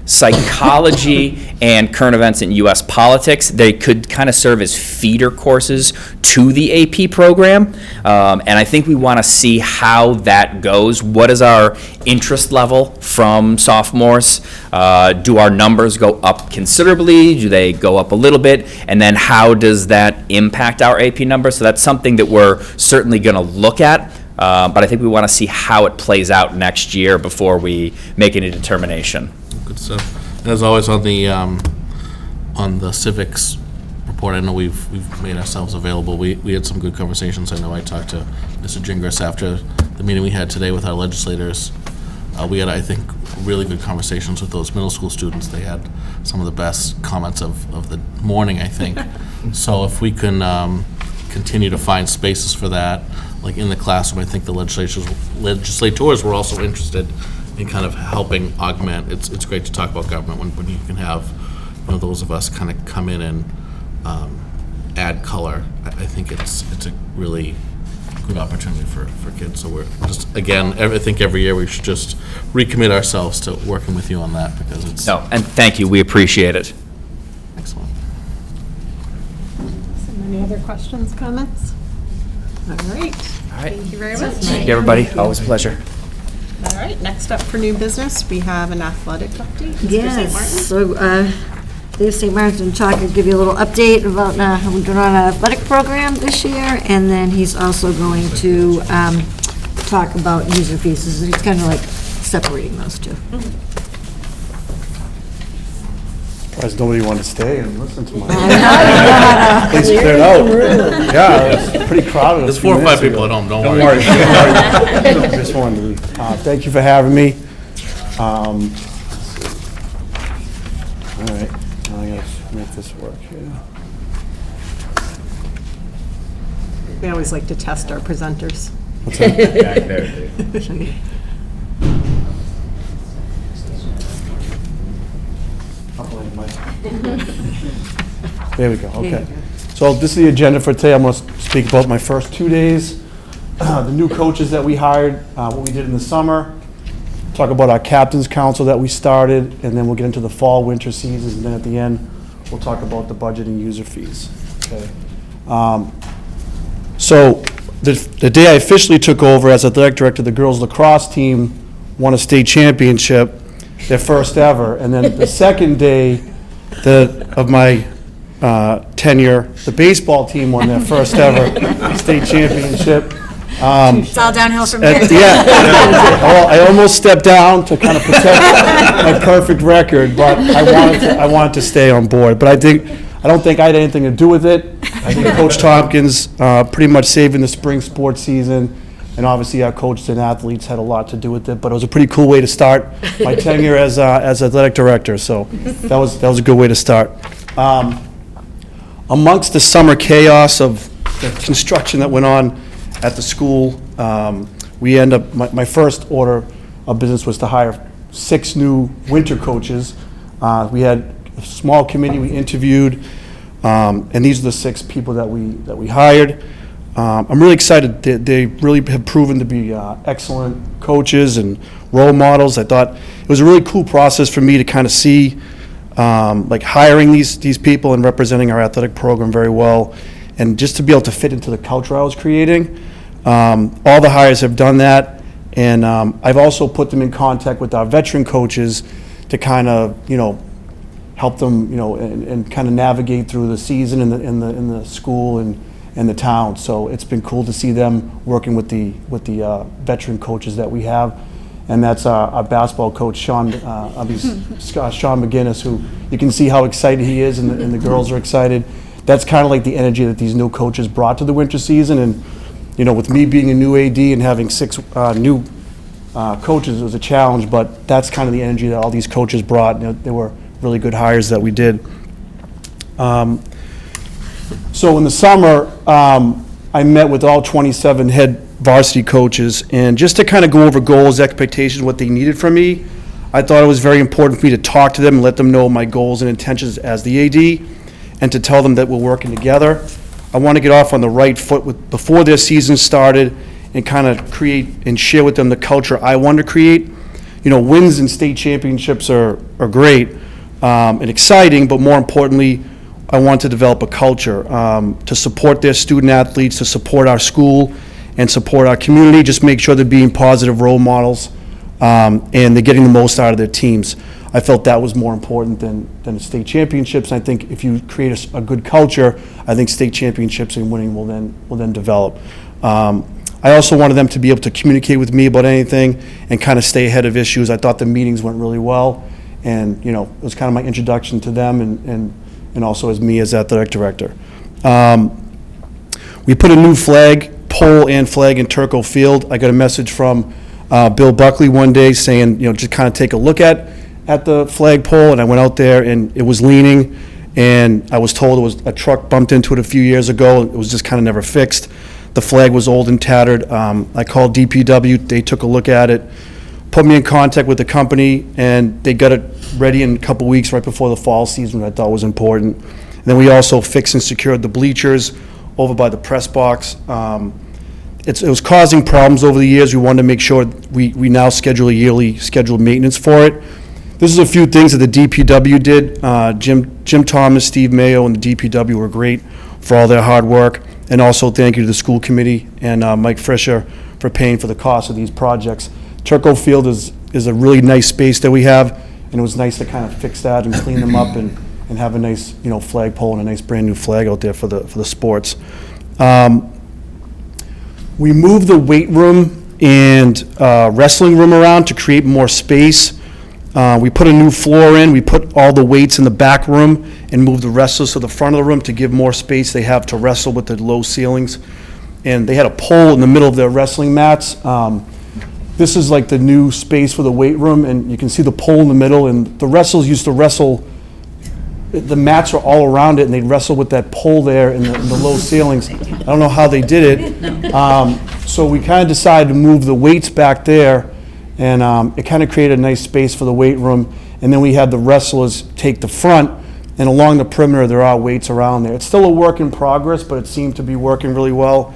psychology and current events in U.S. politics, they could kind of serve as feeder courses to the AP program. And I think we want to see how that goes. What is our interest level from sophomores? Do our numbers go up considerably? Do they go up a little bit? And then how does that impact our AP numbers? So that's something that we're certainly going to look at. But I think we want to see how it plays out next year before we make any determination. Good stuff. And as always, on the civics report, I know we've made ourselves available. We had some good conversations. I know I talked to Mr. Gingras after the meeting we had today with our legislators. We had, I think, really good conversations with those middle school students. They had some of the best comments of the morning, I think. So if we can continue to find spaces for that, like in the classroom, I think the legislators were also interested in kind of helping augment. It's great to talk about government when you can have, you know, those of us kind of come in and add color. I think it's a really good opportunity for kids. So we're just, again, I think every year we should just recommit ourselves to working with you on that, because it's... No, and thank you, we appreciate it. Excellent. Any other questions, comments? All right. Thank you very much. Thank you, everybody. Always a pleasure. All right, next up for new business, we have an athletic update. Mr. St. Yes, Martin. so Dave St. Martin Chalk will give you a little update about how we're doing on our athletic program this year, and then he's also going to talk about user fees. So he's kind of like separating those two. Surprised nobody wanted to stay and listen to my. Place cleared out. Yeah, it's pretty crowded. There's 4 or 5 people at home, don't worry. Just wanted to leave. Thank you for having me. All right, now I gotta make this work here. We always like to test our presenters. What's that? There we go, okay. So this is the agenda for today. I'm going to speak about my first 2 days, the new coaches that we hired, what we did in the summer, talk about our captain's council that we started, and then we'll get into the fall, winter seasons, and then at the end, we'll talk about the budget and user fees, okay? So the day I officially took over as athletic director, the girls lacrosse team won a state championship, their first ever. And then the second day of my tenure, the baseball team won their first ever state championship. It's all downhill from here. Yeah. Well, I almost stepped down to kind of protect my perfect record, but I wanted to stay on board. But I don't think I had anything to do with it. I think Coach Tompkins pretty much saving the spring sports season, and obviously our coaches and athletes had a lot to do with it. But it was a pretty cool way to start my tenure as athletic director. So that was a good way to start. Amongst the summer chaos of the construction that went on at the school, we end up, my first order of business was to hire 6 new winter coaches. We had a small committee we interviewed, and these are the 6 people that we hired. I'm really excited. They really have proven to be excellent coaches and role models. I thought it was a really cool process for me to kind of see like hiring these people and representing our athletic program very well, and just to be able to fit into the culture I was creating. All the hires have done that, and I've also put them in contact with our veteran coaches to kind of, help them, and kind of navigate through the season in the school and the town. So it's been cool to see them working with the veteran coaches that we have, and that's our basketball coach Sean McGinnis, who you can see how excited he is, and the girls are excited. That's kind of like the energy that these new coaches brought to the winter season, and with me being a new AD and having 6 new coaches, it was a challenge, but that's kind of the energy that all these coaches brought. They were really good hires that we did. So in the summer, I met with all 27 head varsity coaches, and just to kind of go over goals, expectations, what they needed from me, I thought it was very important for me to talk to them and let them know my goals and intentions as the AD, and to tell them that we're working together. I want to get off on the right foot before their season started, and kind of create and share with them the culture I want to create. Wins and state championships are great and exciting, but more importantly, I want to develop a culture to support their student athletes, to support our school, and support our community. Just make sure they're being positive role models, and they're getting the most out of their teams. I felt that was more important than the state championships. And I think if you create a good culture, I think state championships and winning will then develop. I also wanted them to be able to communicate with me about anything and kind of stay ahead of issues. I thought the meetings went really well, and it was kind of my introduction to them, and also as me as athletic director. We put a new pole and flag in Turco Field. I got a message from Bill Buckley one day saying, just kind of take a look at the flagpole, and I went out there and it was leaning, and I was told it was a truck bumped into it a few years ago. It was just kind of never fixed. The flag was old and tattered. I called DPW. They took a look at it, put me in contact with the company, and they got it ready in a couple weeks right before the fall season, which I thought was important. And then we also fixed and secured the bleachers over by the press box. It was causing problems over the years. We wanted to make sure we now schedule a yearly scheduled maintenance for it. This is a few things that the DPW did. Jim Thomas, Steve Mayo, and the DPW were great for all their hard work. And also thank you to the school committee and Mike Fisher for paying for the cost of these projects. Turco Field is a really nice space that we have, and it was nice to kind of fix that and clean them up and have a nice flagpole and a nice brand new flag out there for the sports. We moved the weight room and wrestling room around to create more space. We put a new floor in. We put all the weights in the back room and moved the wrestlers to the front of the room to give more space they have to wrestle with the low ceilings. And they had a pole in the middle of their wrestling mats. This is like the new space for the weight room, and you can see the pole in the middle, and the wrestlers used to wrestle, the mats are all around it, and they'd wrestle with that pole there in the low ceilings. I don't know how they did it. So we kind of decided to move the weights back there, and it kind of created a nice space for the weight room. And then we had the wrestlers take the front, and along the perimeter, there are weights around there. It's still a work in progress, but it seemed to be working really well.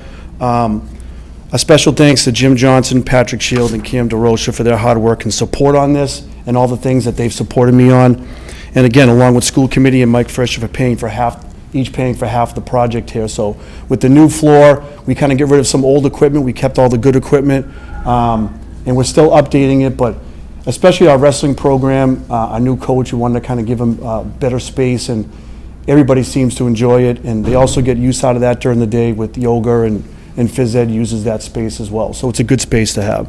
A special thanks to Jim Johnson, Patrick Shield, and Cam DeRocha for their hard work and support on this and all the things that they've supported me on. And again, along with school committee and Mike Fisher for paying for half the project here. So with the new floor, we kind of get rid of some old equipment. We kept all the good equipment, and we're still updating it, but especially our wrestling program, our new coach, we wanted to kind of give them better space, and everybody seems to enjoy it. And they also get use out of that during the day with yoga, and phys ed uses that space as well. So it's a good space to have.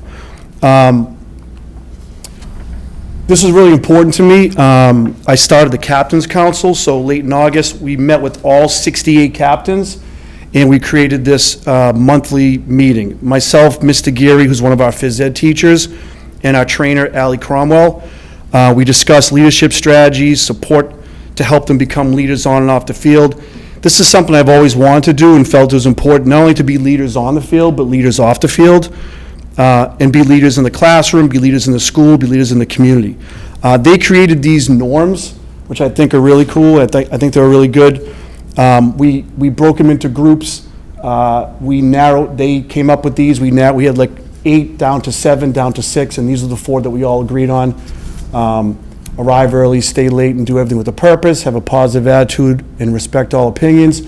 This is really important to me. I started the Captain's Council, so late in August, we met with all 68 captains, and we created this monthly meeting. Myself, Mr. Geary, who's one of our phys ed teachers, and our trainer, Allie Cromwell. We discussed leadership strategies, support to help them become leaders on and off the field. This is something I've always wanted to do and felt it was important, not only to be leaders on the field, but leaders off the field, and be leaders in the classroom, be leaders in the school, be leaders in the community. They created these norms, which I think are really cool. I think they're really good. We broke them into groups. They came up with these. We had like 8 down to 7, down to 6, and these are the 4 that we all agreed on. Arrive early, stay late, and do everything with a purpose, have a positive attitude, and respect all opinions.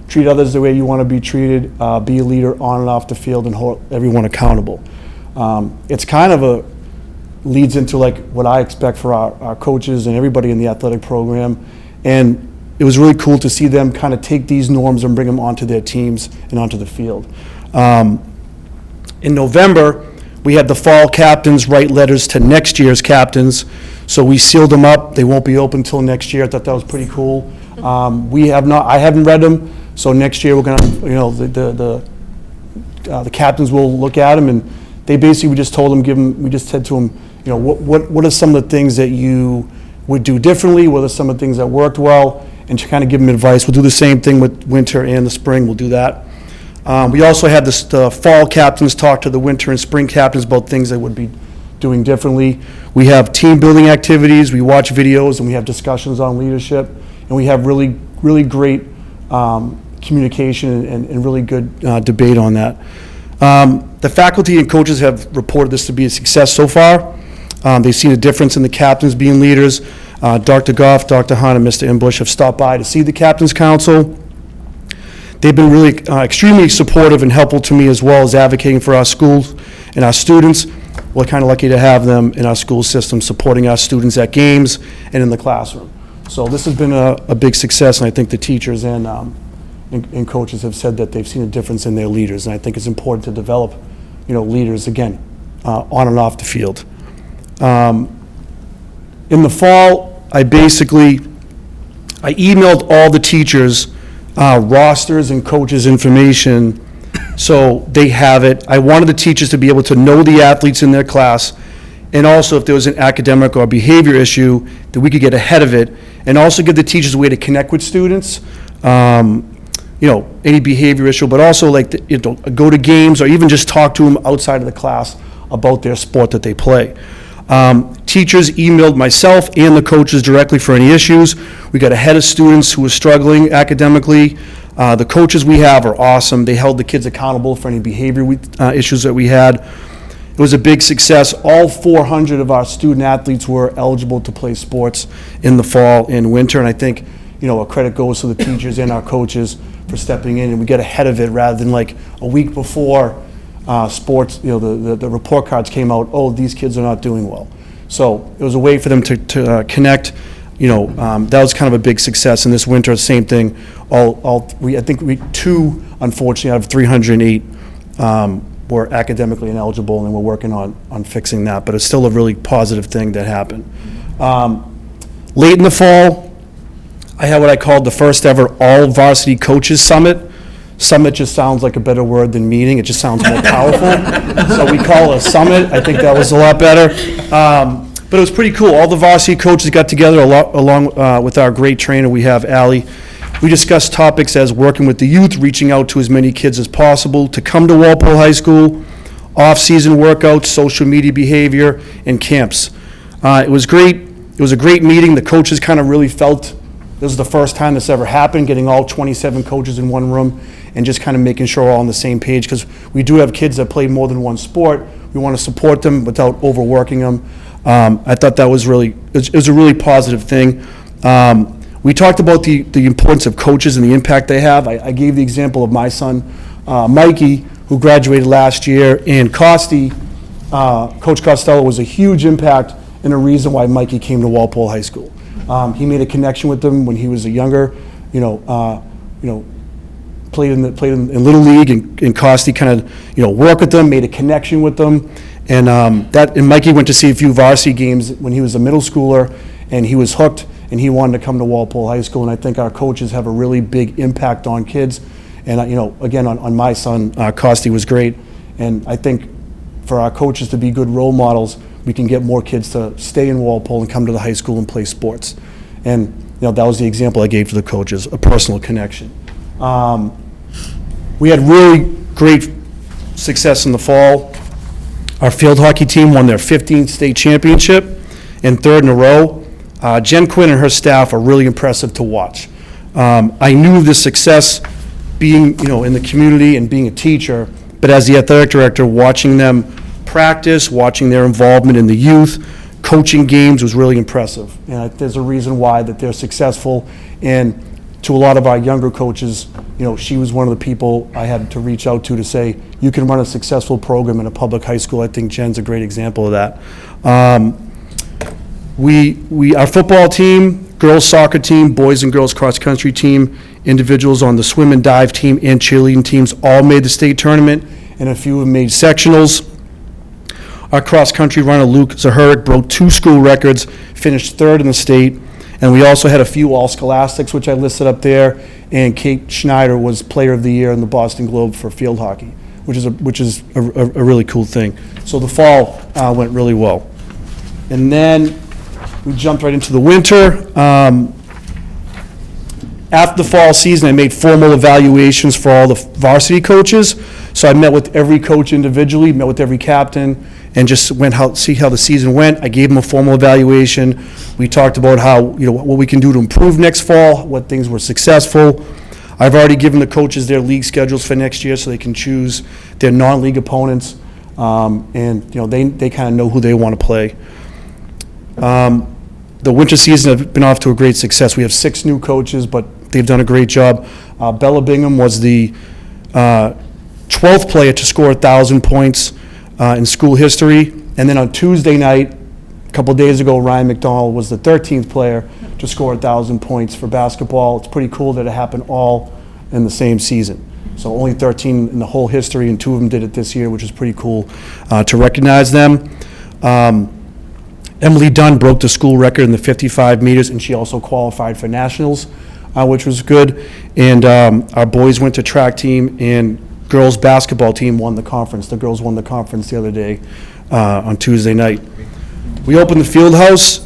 Treat others the way you want to be treated, be a leader on and off the field, and hold everyone accountable. It's kind of leads into like what I expect for our coaches and everybody in the athletic program. And it was really cool to see them kind of take these norms and bring them onto their teams and onto the field. In November, we had the fall captains write letters to next year's captains. So we sealed them up. They won't be open until next year. I thought that was pretty cool. I haven't read them. So next year we're gonna, the captains will look at them, and they basically, we just said to them, what are some of the things that you would do differently? What are some of the things that worked well? And to kind of give them advice. We'll do the same thing with winter and the spring. We'll do that. We also had the fall captains talk to the winter and spring captains about things they would be doing differently. We have team building activities, we watch videos, and we have discussions on leadership, and we have really, really great communication and really good debate on that. The faculty and coaches have reported this to be a success so far. They've seen a difference in the captains being leaders. Dr. Goff, Dr. Hahn, and Mr. Imbush have stopped by to see the Captain's Council. They've been really extremely supportive and helpful to me, as well as advocating for our schools and our students. We're kind of lucky to have them in our school system, supporting our students at games and in the classroom. So this has been a big success, and I think the teachers and coaches have said that they've seen a difference in their leaders, and I think it's important to develop, leaders, again, on and off the field. In the fall, I emailed all the teachers rosters and coaches information so they have it. I wanted the teachers to be able to know the athletes in their class, and also if there was an academic or behavior issue, that we could get ahead of it, and also give the teachers a way to connect with students, any behavior issue, but also go to games or even just talk to them outside of the class about their sport that they play. Teachers emailed myself and the coaches directly for any issues. We got ahead of students who were struggling academically. The coaches we have are awesome. They held the kids accountable for any behavior issues that we had. It was a big success. All 400 of our student athletes were eligible to play sports in the fall and winter, and I think, a credit goes to the teachers and our coaches for stepping in, and we get ahead of it rather than like a week before sports, the report cards came out, these kids are not doing well. So it was a way for them to connect. That was kind of a big success. And this winter, same thing. I think 2, unfortunately, out of 308 were academically ineligible, and we're working on fixing that, but it's still a really positive thing that happened. Late in the fall, I had what I called the first ever all varsity coaches summit. Summit just sounds like a better word than meeting. It just sounds more powerful. So we call it a summit. I think that was a lot better. But it was pretty cool. All the varsity coaches got together along with our great trainer we have, Allie. We discussed topics as working with the youth, reaching out to as many kids as possible to come to Walpole High School, off-season workouts, social media behavior, and camps. It was great. It was a great meeting. The coaches kind of really felt this was the first time this ever happened, getting all 27 coaches in one room and just kind of making sure we're all on the same page, because we do have kids that play more than one sport. We want to support them without overworking them. I thought that was it was a really positive thing. We talked about the importance of coaches and the impact they have. I gave the example of my son, Mikey, who graduated last year, and Costi, Coach Costello, was a huge impact and a reason why Mikey came to Walpole High School. He made a connection with them when he was a younger, played in Little League, and Costi kind of, worked with them, made a connection with them. And Mikey went to see a few varsity games when he was a middle schooler, and he was hooked, and he wanted to come to Walpole High School. And I think our coaches have a really big impact on kids. And, again, on my son, Costi was great. And I think for our coaches to be good role models, we can get more kids to stay in Walpole and come to the high school and play sports. And, that was the example I gave to the coaches, a personal connection. We had really great success in the fall. Our field hockey team won their 15th state championship and third in a row. Jen Quinn and her staff are really impressive to watch. I knew of the success being, in the community and being a teacher, but as the athletic director, watching them practice, watching their involvement in the youth, coaching games was really impressive. And there's a reason why that they're successful. And to a lot of our younger coaches, she was one of the people I had to reach out to say, you can run a successful program in a public high school. I think Jen's a great example of that. Our football team, girls soccer team, boys and girls cross country team, individuals on the swim and dive team and cheerleading teams all made the state tournament, and a few have made sectionals. Our cross-country runner, Luke Zahurik, broke 2 school records, finished 3rd in the state, and we also had a few all-scholastics, which I listed up there, and Kate Schneider was Player of the Year in the Boston Globe for field hockey, which is a really cool thing. So the fall went really well. And then we jumped right into the winter. After the fall season, I made formal evaluations for all the varsity coaches. So I met with every coach individually, met with every captain, and just see how the season went. I gave them a formal evaluation. We talked about how, what we can do to improve next fall, what things were successful. I've already given the coaches their league schedules for next year so they can choose their non-league opponents, and they kind of know who they want to play. The winter season has been off to a great success. We have 6 new coaches, but they've done a great job. Bella Bingham was the 12th player to score 1,000 points in school history. And then on Tuesday night, a couple days ago, Ryan McDonald was the 13th player to score 1,000 points for basketball. It's pretty cool that it happened all in the same season. So only 13 in the whole history, and 2 of them did it this year, which is pretty cool to recognize them. Emily Dunn broke the school record in the 55 meters, and she also qualified for nationals, which was good. And our boys went to track team, and girls basketball team won the conference. The girls won the conference the other day on Tuesday night. We opened the field house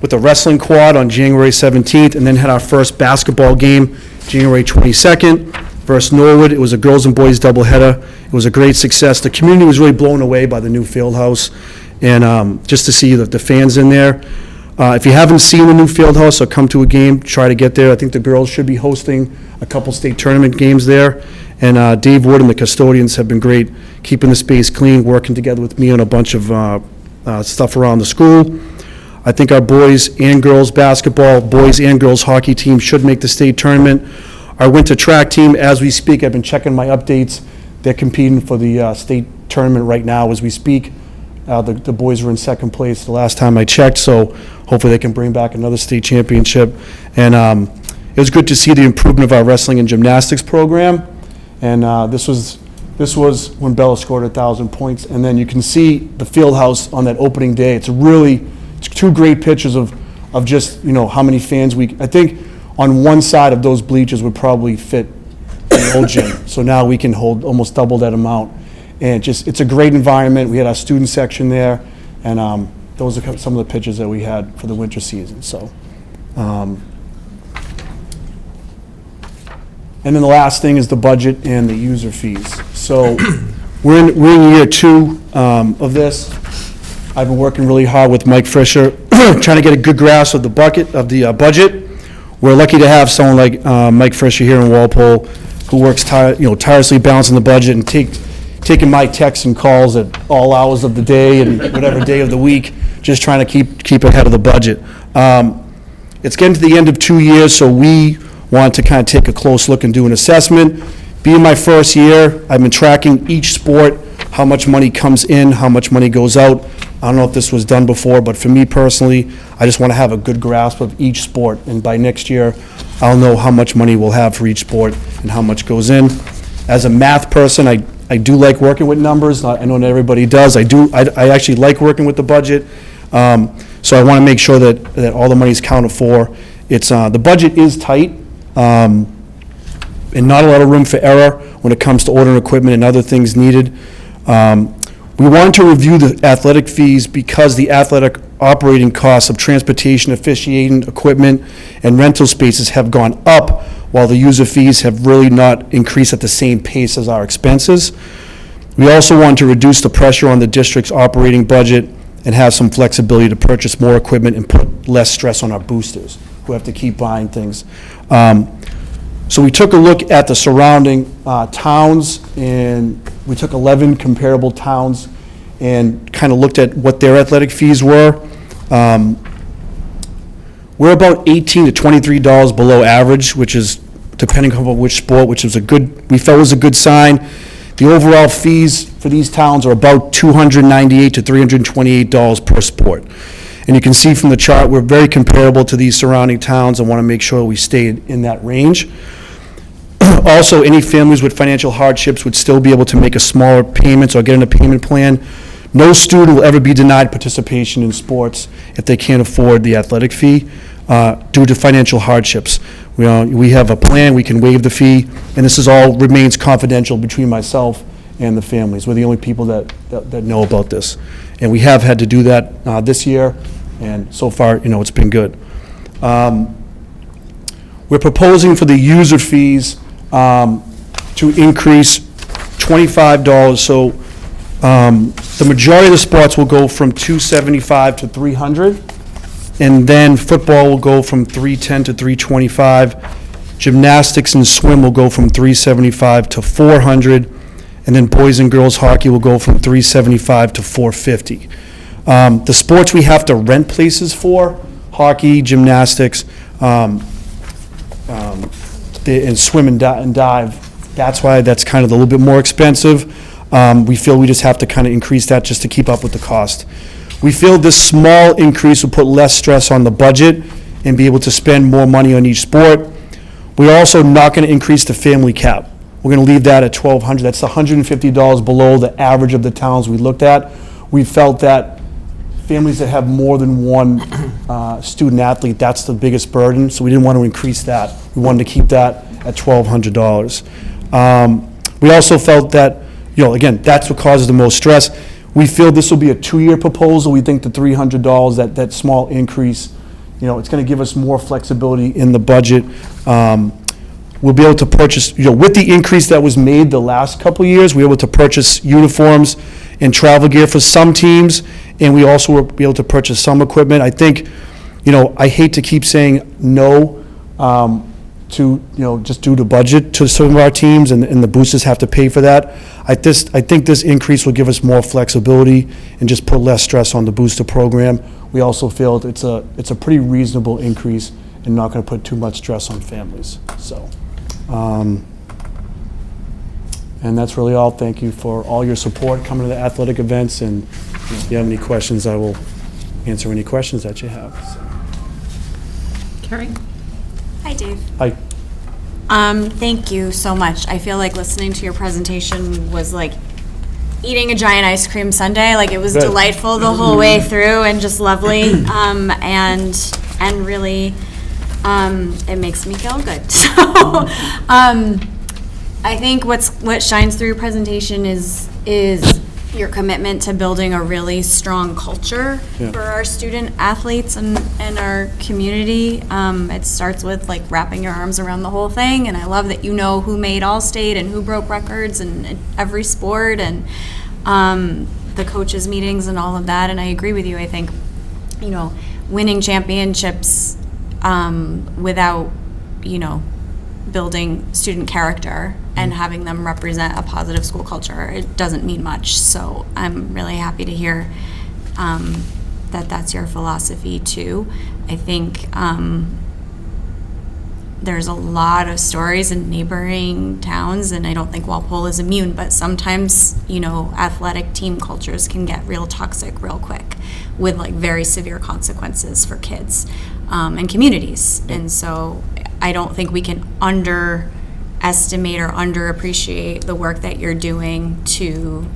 with a wrestling quad on January 17th, and then had our first basketball game January 22nd versus Norwood. It was a girls and boys doubleheader. It was a great success. The community was really blown away by the new field house, and just to see the fans in there. If you haven't seen the new field house or come to a game, try to get there. I think the girls should be hosting a couple state tournament games there. And Dave Wood and the custodians have been great, keeping the space clean, working together with me on a bunch of stuff around the school. I think our boys and girls basketball, boys and girls hockey team should make the state tournament. Our winter track team, as we speak, I've been checking my updates. They're competing for the state tournament right now as we speak. The boys were in second place the last time I checked, so hopefully they can bring back another state championship. And it was good to see the improvement of our wrestling and gymnastics program. And this was This was when Bella scored 1,000 points, and then you can see the field house on that opening day. It's two great pictures of just, how many fans I think on one side of those bleachers would probably fit an old gym. So now we can hold almost double that amount. And it's a great environment. We had our student section there, and those are some of the pictures that we had for the winter season. So, and then the last thing is the budget and the user fees. So we're in year 2 of this. I've been working really hard with Mike Fisher, trying to get a good grasp of the budget. We're lucky to have someone like Mike Fisher here in Walpole, who works tirelessly balancing the budget and taking my texts and calls at all hours of the day and whatever day of the week, just trying to keep ahead of the budget. It's getting to the end of 2 years, so we want to kind of take a close look and do an assessment. Being my first year, I've been tracking each sport, how much money comes in, how much money goes out. I don't know if this was done before, but for me personally, I just want to have a good grasp of each sport, and by next year, I'll know how much money we'll have for each sport and how much goes in. As a math person, I do like working with numbers. I know not everybody does. I actually like working with the budget. So I want to make sure that all the money is counted for. The budget is tight, and not a lot of room for error when it comes to ordering equipment and other things needed. We wanted to review the athletic fees because the athletic operating costs of transportation, officiating, equipment, and rental spaces have gone up, while the user fees have really not increased at the same pace as our expenses. We also want to reduce the pressure on the district's operating budget and have some flexibility to purchase more equipment and put less stress on our boosters, who have to keep buying things. So we took a look at the surrounding towns, and we took 11 comparable towns and kind of looked at what their athletic fees were. We're about $18 to $23 below average, which is, depending on which sport, which is we felt was a good sign. The overall fees for these towns are about $298 to $328 per sport. And you can see from the chart, we're very comparable to these surrounding towns and want to make sure we stay in that range. Also, any families with financial hardships would still be able to make a smaller payments or get in a payment plan. No student will ever be denied participation in sports if they can't afford the athletic fee due to financial hardships. We have a plan, we can waive the fee, and this all remains confidential between myself and the families. We're the only people that know about this. And we have had to do that this year, and so far, it's been good. We're proposing for the user fees to increase $25. So the majority of the sports will go from $275 to $300, and then football will go from $310 to $325. Gymnastics and swim will go from $375 to $400, and then boys and girls hockey will go from $375 to $450. The sports we have to rent places for, hockey, gymnastics, and swim and dive, that's why that's kind of a little bit more expensive. We feel we just have to kind of increase that just to keep up with the cost. We feel this small increase will put less stress on the budget and be able to spend more money on each sport. We're also not going to increase the family cap. We're going to leave that at $1,200. That's $150 below the average of the towns we looked at. We felt that families that have more than one student athlete, that's the biggest burden, so we didn't want to increase that. We wanted to keep that at $1,200. We also felt that, again, that's what causes the most stress. We feel this will be a 2-year proposal. We think the $300, that small increase, it's going to give us more flexibility in the budget. We'll be able to purchase, with the increase that was made the last couple of years, we were able to purchase uniforms and travel gear for some teams, and we also will be able to purchase some equipment. I think, I hate to keep saying no to, just due to budget to some of our teams, and the boosters have to pay for that. I think this increase will give us more flexibility and just put less stress on the booster program. We also feel it's a pretty reasonable increase and not going to put too much stress on families. So, and that's really all. Thank you for all your support coming to the athletic events, and if you have any questions, I will answer any questions that you have. So. Carrie? Hi, Dave. Hi. Thank you so much. I feel like listening to your presentation was like eating a giant ice cream sundae. Like it was Good. delightful the whole way through and just lovely. And really, it makes me feel good. So, I think what shines through your presentation is your commitment to building a really strong culture for our student athletes and our community. It starts with like wrapping your arms around the whole thing, and I love that you know who made All-State and who broke records in every sport, and the coaches' meetings and all of that. And I agree with you. I think, you know, winning championships without, you know, building student character and having them represent a positive school culture, it doesn't mean much. So I'm really happy to hear that that's your philosophy too. I think there's a lot of stories in neighboring towns, and I don't think Walpole is immune, but sometimes, you know, athletic team cultures can get real toxic real quick with like very severe consequences for kids and communities. And so I don't think we can underestimate or underappreciate the work that you're doing to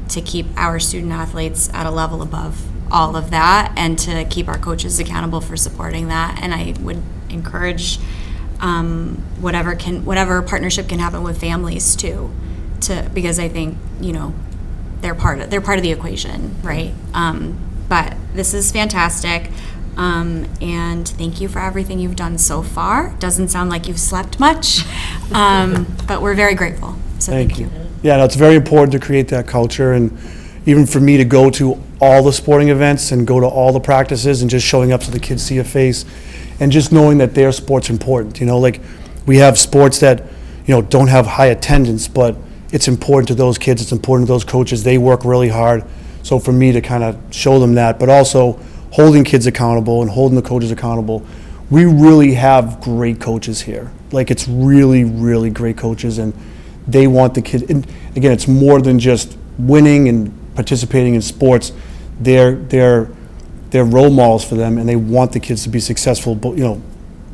keep our student athletes at a level above all of that, and to keep our coaches accountable for supporting that. And I would encourage whatever partnership can happen with families too, because I think, you know, they're part of the equation, right? But this is fantastic. And thank you for everything you've done so far. Doesn't sound like you've slept much, but we're very grateful. So thank you. Yeah, no, it's very important to create that culture, and even for me to go to all the sporting events and go to all the practices and just showing up so the kids see a face, and just knowing that their sport's important. You know, like we have sports that, you know, don't have high attendance, but it's important to those kids, it's important to those coaches. They work really hard. So for me to kind of show them that, but also holding kids accountable and holding the coaches accountable. We really have great coaches here. Like, it's really, really great coaches, and they want the kids. And again, it's more than just winning and participating in sports. They're role models for them, and they want the kids to be successful. But, you know,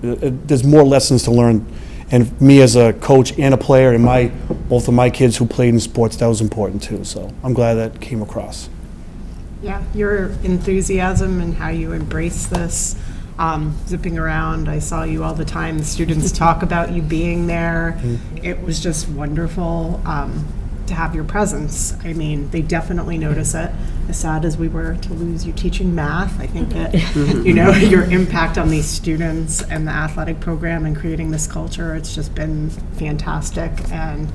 there's more lessons to learn. And me as a coach and a player, and both of my kids who played in sports, that was important too. So I'm glad that came across. Yeah, your enthusiasm and how you embrace this, zipping around. I saw you all the time. The students talk about you being there. It was just wonderful to have your presence. I mean, they definitely notice it. As sad as we were to lose you teaching math, I think that, you know, your impact on these students and the athletic program and creating this culture, it's just been fantastic. And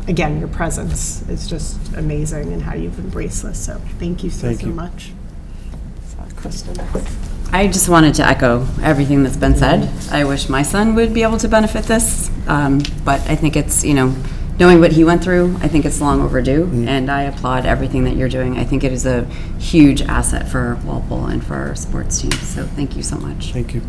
again, your presence is just amazing, and how you've embraced this. So thank you so much. Kristen. I just wanted to echo everything that's been said. I wish my son would be able to benefit this, but I think it's, you know, knowing what he went through, I think it's long overdue, and I applaud everything that you're doing. I think it is a huge asset for Walpole and for our sports team, so thank you so much. Thank you.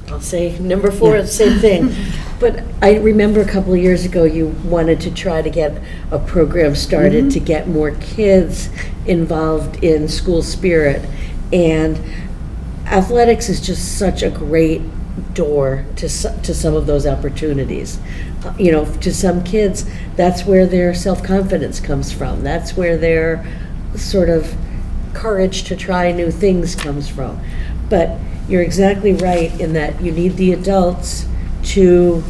I'll say number 4, the same thing. But I remember a couple of years ago, you wanted to try to get a program started to get more kids involved in school spirit. And athletics is just such a great door to some of those opportunities. You know, to some kids, that's where their self-confidence comes from. That's where their sort of courage to try new things comes from. But you're exactly right in that you need the adults to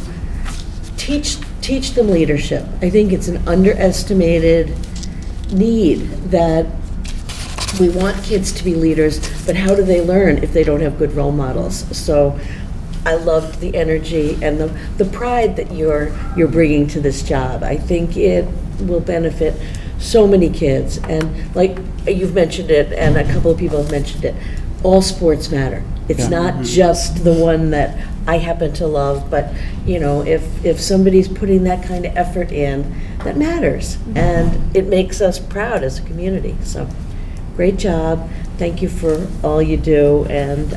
teach them leadership. I think it's an underestimated need that we want kids to be leaders, but how do they learn if they don't have good role models? So I loved the energy and the pride that you're bringing to this job. I think it will benefit so many kids. And like you've mentioned it, and a couple of people have mentioned it, all sports matter. It's not just the one that I happen to love, but you know, if somebody's putting that kind of effort in, that matters, and it makes us proud as a community. So, great job. Thank you for all you do, and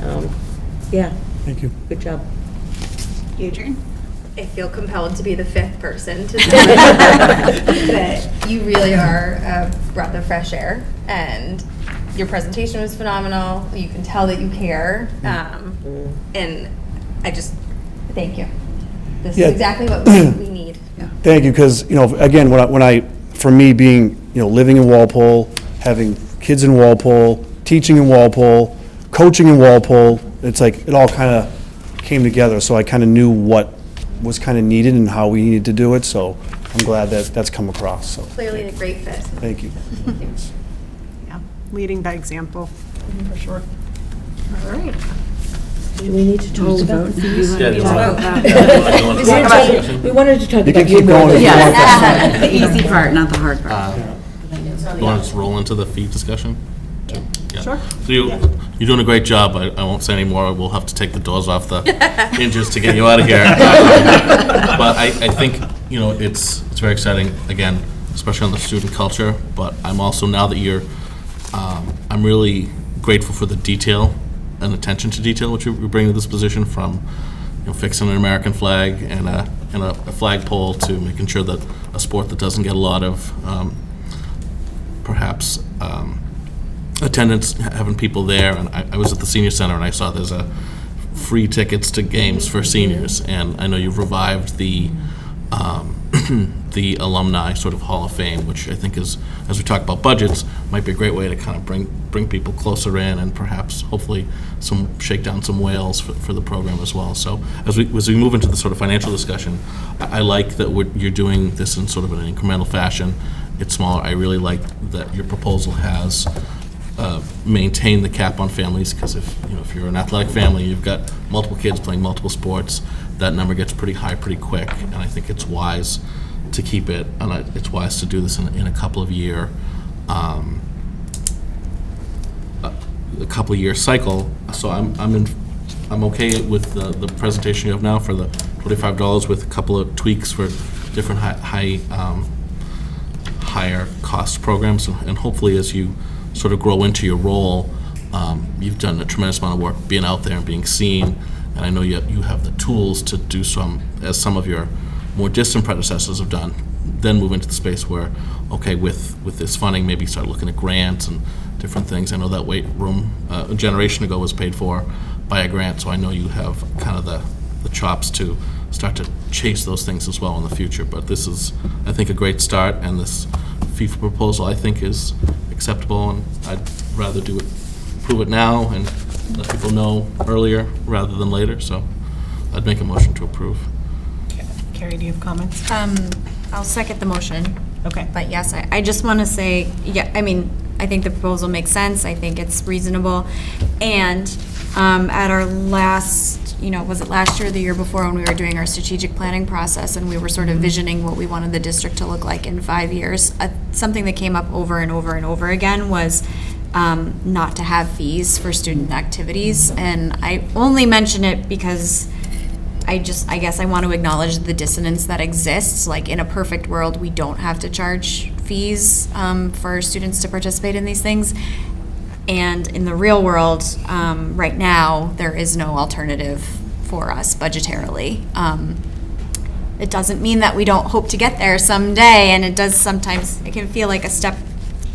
yeah. Thank you. Good job. Adrian? I feel compelled to be the 5th person to say that you really are a breath of fresh air, and your presentation was phenomenal. You can tell that you care, and I just, thank you. This Yeah. is exactly what we need. Thank you, because, again, for me being, living in Walpole, having kids in Walpole, teaching in Walpole, coaching in Walpole, it's like, it all kind of came together, so I kind of knew what was kind of needed and how we needed to do it, so I'm glad that that's come across, so, Clearly a great fit. thank you. Yeah, leading by example, for sure. All right. Do we need to talk about fees? Yeah, do you Talk want- about- We wanted to talk You can about keep you more. going if you want. Yes, the easy part, not the hard part. You want to just roll into the fee discussion? Yeah. Sure. So you're doing a great job. I won't say any more. We'll have to take the doors off the hinges to get you out of here. But I think, it's very exciting, again, especially on the student culture. But I'm also, now that I'm really grateful for the detail and attention to detail which we bring to this position, from fixing an American flag and a flagpole to making sure that a sport that doesn't get a lot of perhaps attendance, having people there. And I was at the senior center and I saw there's a free tickets to games for seniors, and I know you've revived the the alumni sort of Hall of Fame, which I think is, as we talk about budgets, might be a great way to kind of bring people closer in, and perhaps hopefully shake down some whales for the program as well. So as we move into the sort of financial discussion, I like that you're doing this in sort of an incremental fashion. It's smaller. I really like that your proposal has maintained the cap on families, because if you're an athletic family, you've got multiple kids playing multiple sports, that number gets pretty high pretty quick, and I think it's wise to keep it, and it's wise to do this in a couple of year cycle. So I'm okay with the presentation you have now for the $25 with a couple of tweaks for different higher cost programs, and hopefully as you sort of grow into your role, you've done a tremendous amount of work being out there and being seen, and I know you have the tools to do as some of your more distant predecessors have done, then move into the space where, okay, with this funding, maybe start looking at grants and different things. I know that weight room a generation ago was paid for by a grant, so I know you have kind of the chops to start to chase those things as well in the future. But this is, I think, a great start, and this FIFA proposal, I think, is acceptable, and I'd rather prove it now and let people know earlier rather than later, so I'd make a motion to approve. Carrie, do you have comments? I'll second the motion. Okay. But yes, I just want to say, I think the proposal makes sense. I think it's reasonable. And at our last, was it last year or the year before, when we were doing our strategic planning process and we were sort of visioning what we wanted the district to look like in 5 years, something that came up over and over and over again was not to have fees for student activities. And I only mention it because I guess I want to acknowledge the dissonance that exists. Like, in a perfect world, we don't have to charge fees for students to participate in these things. And in the real world, right now, there is no alternative for us budgetarily. It doesn't mean that we don't hope to get there someday, and it can feel like a step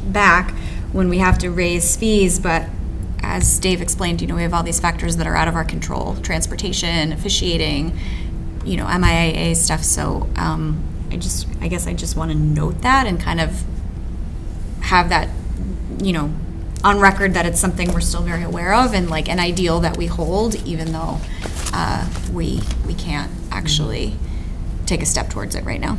back when we have to raise fees, but as Dave explained, we have all these factors that are out of our control: transportation, officiating, MIAA stuff. So I guess I just want to note that and kind of have that, on record, that it's something we're still very aware of, and like an ideal that we hold, even though we can't actually take a step towards it right now.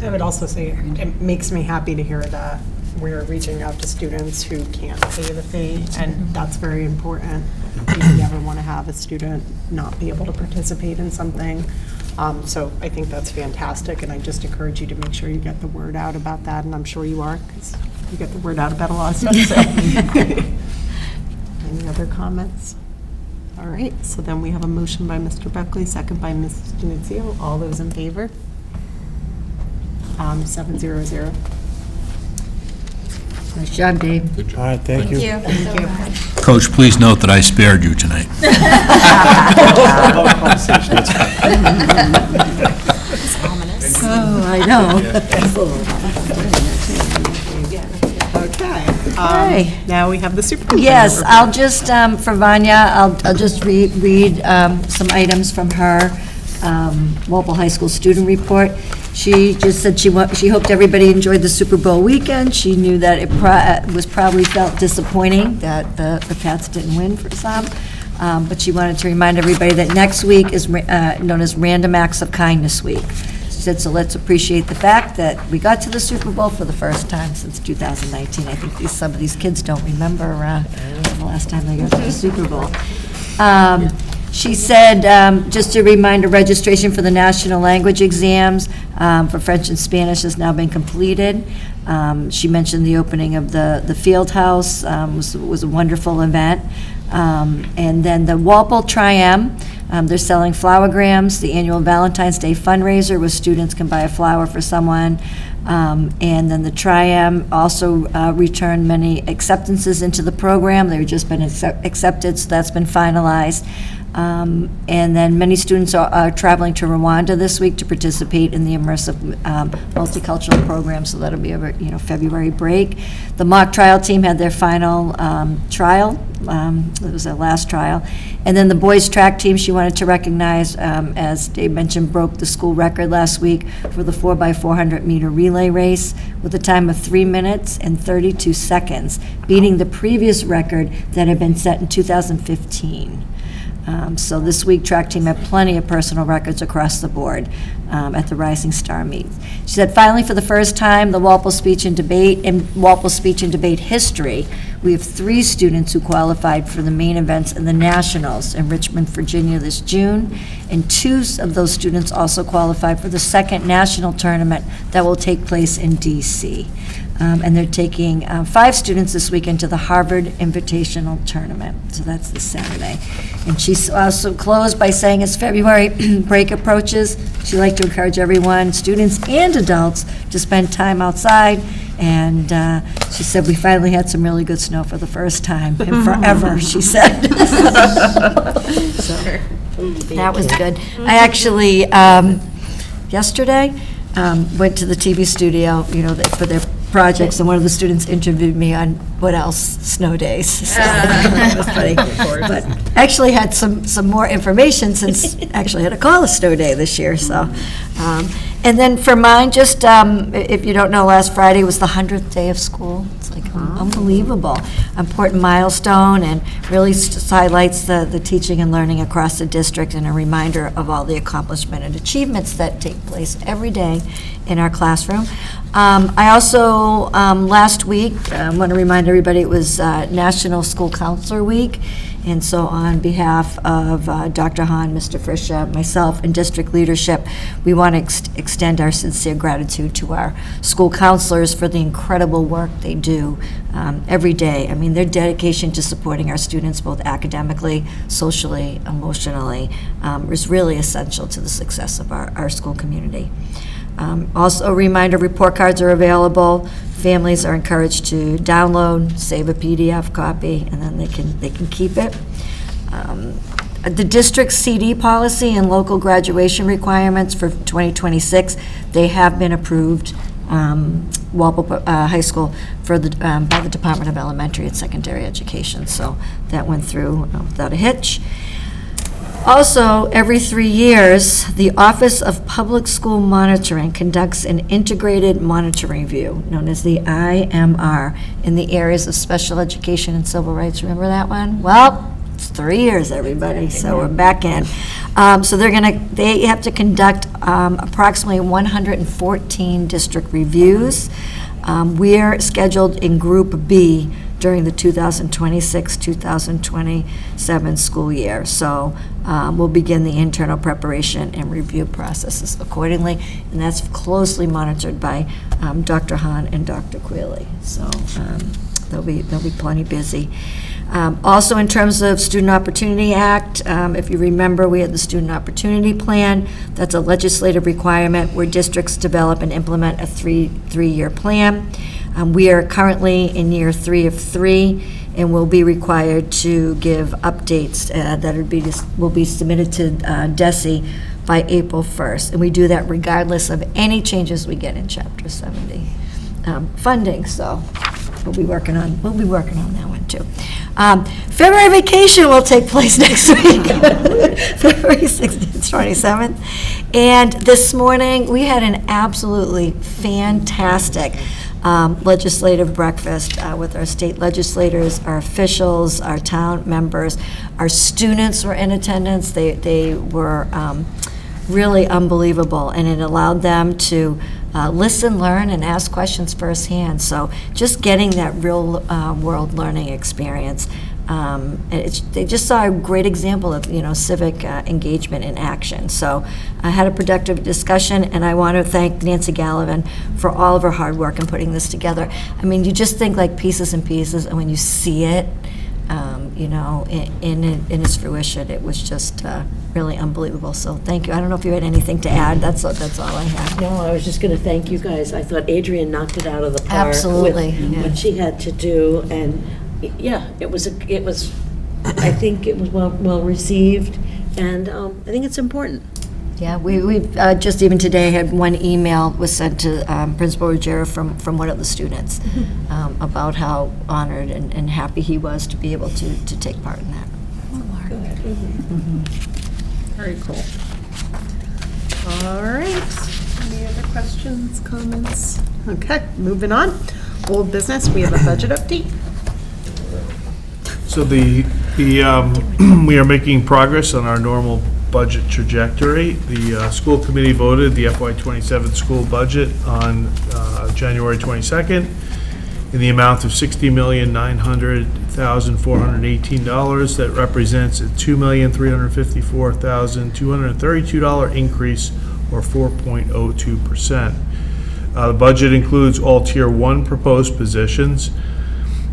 I would also say it makes me happy to hear that we're reaching out to students who can't pay the fee, and that's very important. You never want to have a student not be able to participate in something. So I think that's fantastic, and I just encourage you to make sure you get the word out about that, and I'm sure you are, because you get the word out about a lot of stuff. So. Any other comments? All right, so then we have a motion by Mr. Buckley, second by Ms. Denizio. All those in favor? 700. Nice job, Dave. Good job. All right, thank you. Thank you. Coach, please note that I spared you tonight. It's ominous. Oh, I know. Okay. Now we have the superintendent Yes, report. I'll just, for Vanya, I'll just read some items from her Walpole High School Student Report. She just said she hoped everybody enjoyed the Super Bowl weekend. She knew that it was probably felt disappointing that the Pats didn't win for some. But she wanted to remind everybody that next week is known as Random Acts of Kindness Week. She said, so let's appreciate the fact that we got to the Super Bowl for the first time since 2019. I think some of these kids don't remember the last time they got to the Super Bowl. She said, just a reminder, registration for the national language exams for French and Spanish has now been completed. She mentioned the opening of the field house was a wonderful event. And then the Walpole Tri-M, they're selling flowergrams, the annual Valentine's Day fundraiser where students can buy a flower for someone. And then the Tri-M also returned many acceptances into the program. They've just been accepted, so that's been finalized. And then many students are traveling to Rwanda this week to participate in the immersive multicultural program, so that'll be a February break. The mock trial team had their final trial. It was their last trial. And then the boys track team, she wanted to recognize, as Dave mentioned, broke the school record last week for the 4x400 meter relay race with a time of 3 minutes and 32 seconds, beating the previous record that had been set in 2015. So this week, track team had plenty of personal records across the board at the Rising Star meets. She said, finally, for the first time, the Walpole Speech and Debate history, we have 3 students who qualified for the main events in the Nationals in Richmond, Virginia this June, and 2 of those students also qualified for the second national tournament that will take place in D.C. And they're taking 5 students this weekend to the Harvard Invitational Tournament. So that's this Saturday. And she also closed by saying as February break approaches, she'd like to encourage everyone, students and adults, to spend time outside. And she said we finally had some really good snow for the first time in forever, she said. So, that was good. I actually, yesterday, went to the TV studio, for their projects, and one of the students interviewed me on what else, snow days. So that was funny. But actually had some more information since actually had a call a snow day this year. So, and then for mine, just if you don't know, last Friday was the 100th day of school. It's like unbelievable, important milestone, and really highlights the teaching and learning across the district, and a reminder of all the accomplishment and achievements that take place every day in our classroom. I also, last week, I want to remind everybody it was National School Counselor Week, and so on behalf of Dr. Hahn, Mr. Frisha, myself, and district leadership, we want to extend our sincere gratitude to our school counselors for the incredible work they do every day. I mean, their dedication to supporting our students both academically, socially, emotionally is really essential to the success of our school community. Also, a reminder, report cards are available. Families are encouraged to download, save a PDF copy, and then they can keep it. The district CD policy and local graduation requirements for 2026, they have been approved, Walpole High School by the Department of Elementary and Secondary Education. So that went through without a hitch. Also, every 3 years, the Office of Public School Monitoring conducts an integrated monitoring review, known as the IMR, in the areas of special education and civil rights. Remember that one? Well, it's 3 years, everybody, so we're back in. So they have to conduct approximately 114 district reviews. We're scheduled in Group B during the 2026-2027 school year. So we'll begin the internal preparation and review processes accordingly, and that's closely monitored by Dr. Hahn and Dr. Quealy. So they'll be plenty busy. Also, in terms of Student Opportunity Act, if you remember, we had the Student Opportunity Plan. That's a legislative requirement where districts develop and implement a three-year plan. We are currently in year 3 of 3, and will be required to give updates that will be submitted to DESE by April 1st. And we do that regardless of any changes we get in Chapter 70 funding. So we'll be working on that one too. February vacation will take place next week, February 16th, 27th. And this morning, we had an absolutely fantastic legislative breakfast with our state legislators, our officials, our town members. Our students were in attendance. They were really unbelievable, and it allowed them to listen, learn, and ask questions firsthand. So just getting that real world learning experience. They just saw a great example of, civic engagement in action. So I had a productive discussion, and I want to thank Nancy Gallivan for all of her hard work in putting this together. I mean, you just think like pieces and pieces, and when you see it, in its fruition, it was just really unbelievable. So thank you. I don't know if you had anything to add. That's all I have. No, I was just going to thank you guys. I thought Adrian knocked it out of the park. Absolutely, With yeah. what she had to do, and it was, I think it was well received, and I think it's important. Yeah, we've just even today had one email was sent to Principal Ruggiero from one of the students about how honored and happy he was to be able to take part in that. Very cool. All right. Any other questions, comments? Okay, moving on. Old business, we have a budget update. So we are making progress on our normal budget trajectory. The school committee voted the FY27 school budget on January 22nd in the amount of $60,900,418. That represents a $2,354,232 increase, or 4.02%. The budget includes all Tier 1 proposed positions.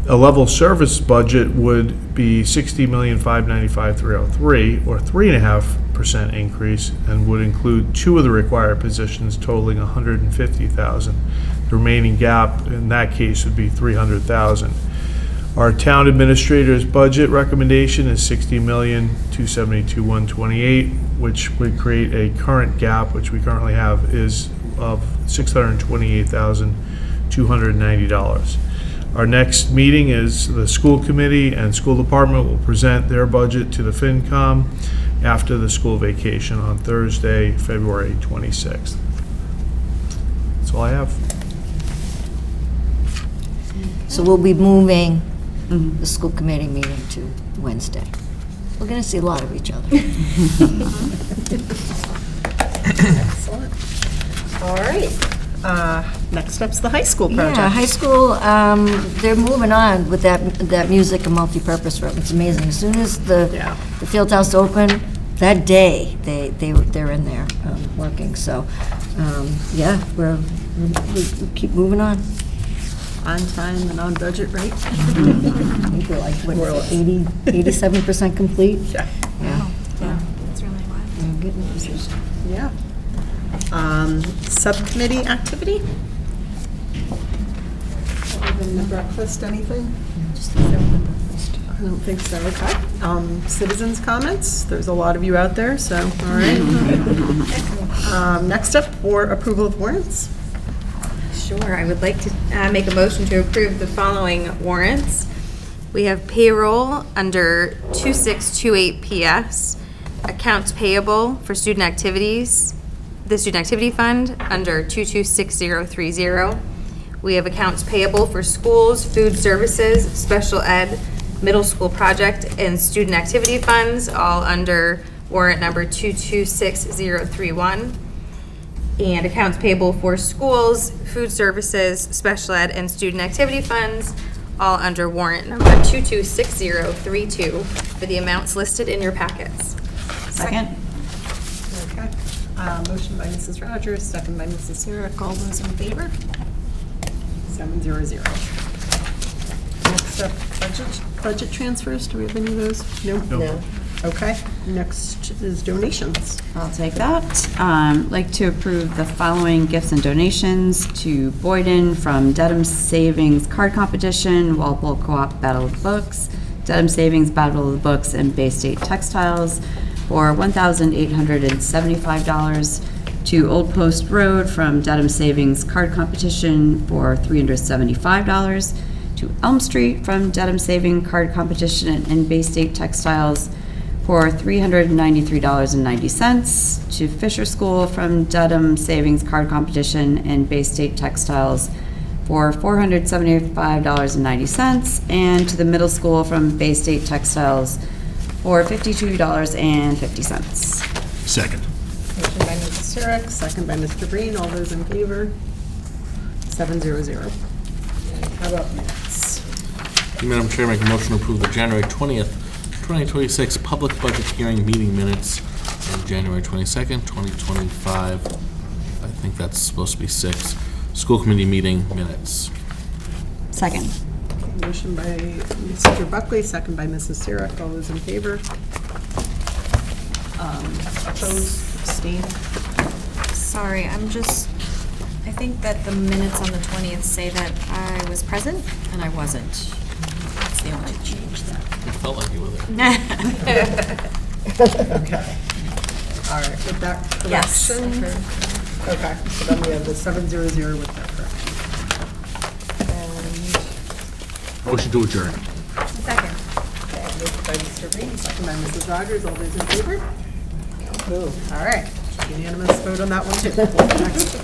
A level service budget would be $60,595,303, or 3.5% increase, and would include 2 of the required positions totaling $150,000. The remaining gap in that case would be $300,000. Our town administrator's budget recommendation is $60,272,128, which would create a current gap, which we currently have, is of $628,290. Our next meeting is the school committee and school department will present their budget to the FinCom after the school vacation on Thursday, February 26th. That's all I have. So we'll be moving the school committee meeting to Wednesday. We're going to see a lot of each other. Excellent. All right. Next up's the high school project. Yeah, high school, they're moving on with that music and multipurpose room. It's amazing. As soon as the field house opened, that day, they're in there working. So, yeah, we keep moving on. On time and on budget, right? I think we're like, what, 87% complete? Yeah. Yeah. Yeah, that's really wild. We're getting in position. Yeah. Subcommittee activity? Other than the breakfast, anything? I don't think so, okay. Citizens' comments, there's a lot of you out there, so, all right. Next up, for approval of warrants. Sure, I would like to make a motion to approve the following warrants. We have payroll under 2628 PS, accounts payable for student activities, the Student Activity Fund under 226030. We have accounts payable for schools, food services, special ed, middle school project, and student activity funds, all under warrant number 226031. And accounts payable for schools, food services, special ed, and student activity funds, all under warrant number 226032 for the amounts listed in your packets. Second. Okay. Motion by Mrs. Rogers, second by Mrs. Zurich. All those in favor? 700. Next up, budget transfers. Do we have any of those? No. No. Okay. Next is donations. I'll take that. Like to approve the following gifts and donations to Boyden from Dedham Savings Card Competition, Walpole Co-op Battle of the Books, Dedham Savings Battle of the Books, and Bay State Textiles for $1,875, to Old Post Road from Dedham Savings Card Competition for $375, to to Elm Street from Dedham Saving Card Competition and Bay State Textiles for $393.90, to Fisher School from Dedham Savings Card Competition and Bay State Textiles for $475.90, and to the middle school from Bay State Textiles for $52.50. Second. Motion by Mrs. Sarek, second by Mr. Breen. All those in favor? 700. How about minutes? Madam Chair, make a motion to approve the January 20th, 2026 public budget hearing meeting minutes and January 22nd, 2025. I think that's supposed to be 6. School committee meeting minutes. Second. Motion by Mr. Buckley, second by Mrs. Sarek. All those in favor? Opposed, abstained? Sorry, I think that the minutes on the 20th say that I was present, and I wasn't. That's the only change there. It felt like you were there. Okay. All right, with that Yes. correction. Okay, so then we have the 700 with that correction. Motion to adjourn. Second. Okay, moved by Mr. Green, second by Mrs. Rogers. All those in favor? All right, unanimous vote on that one too. Next.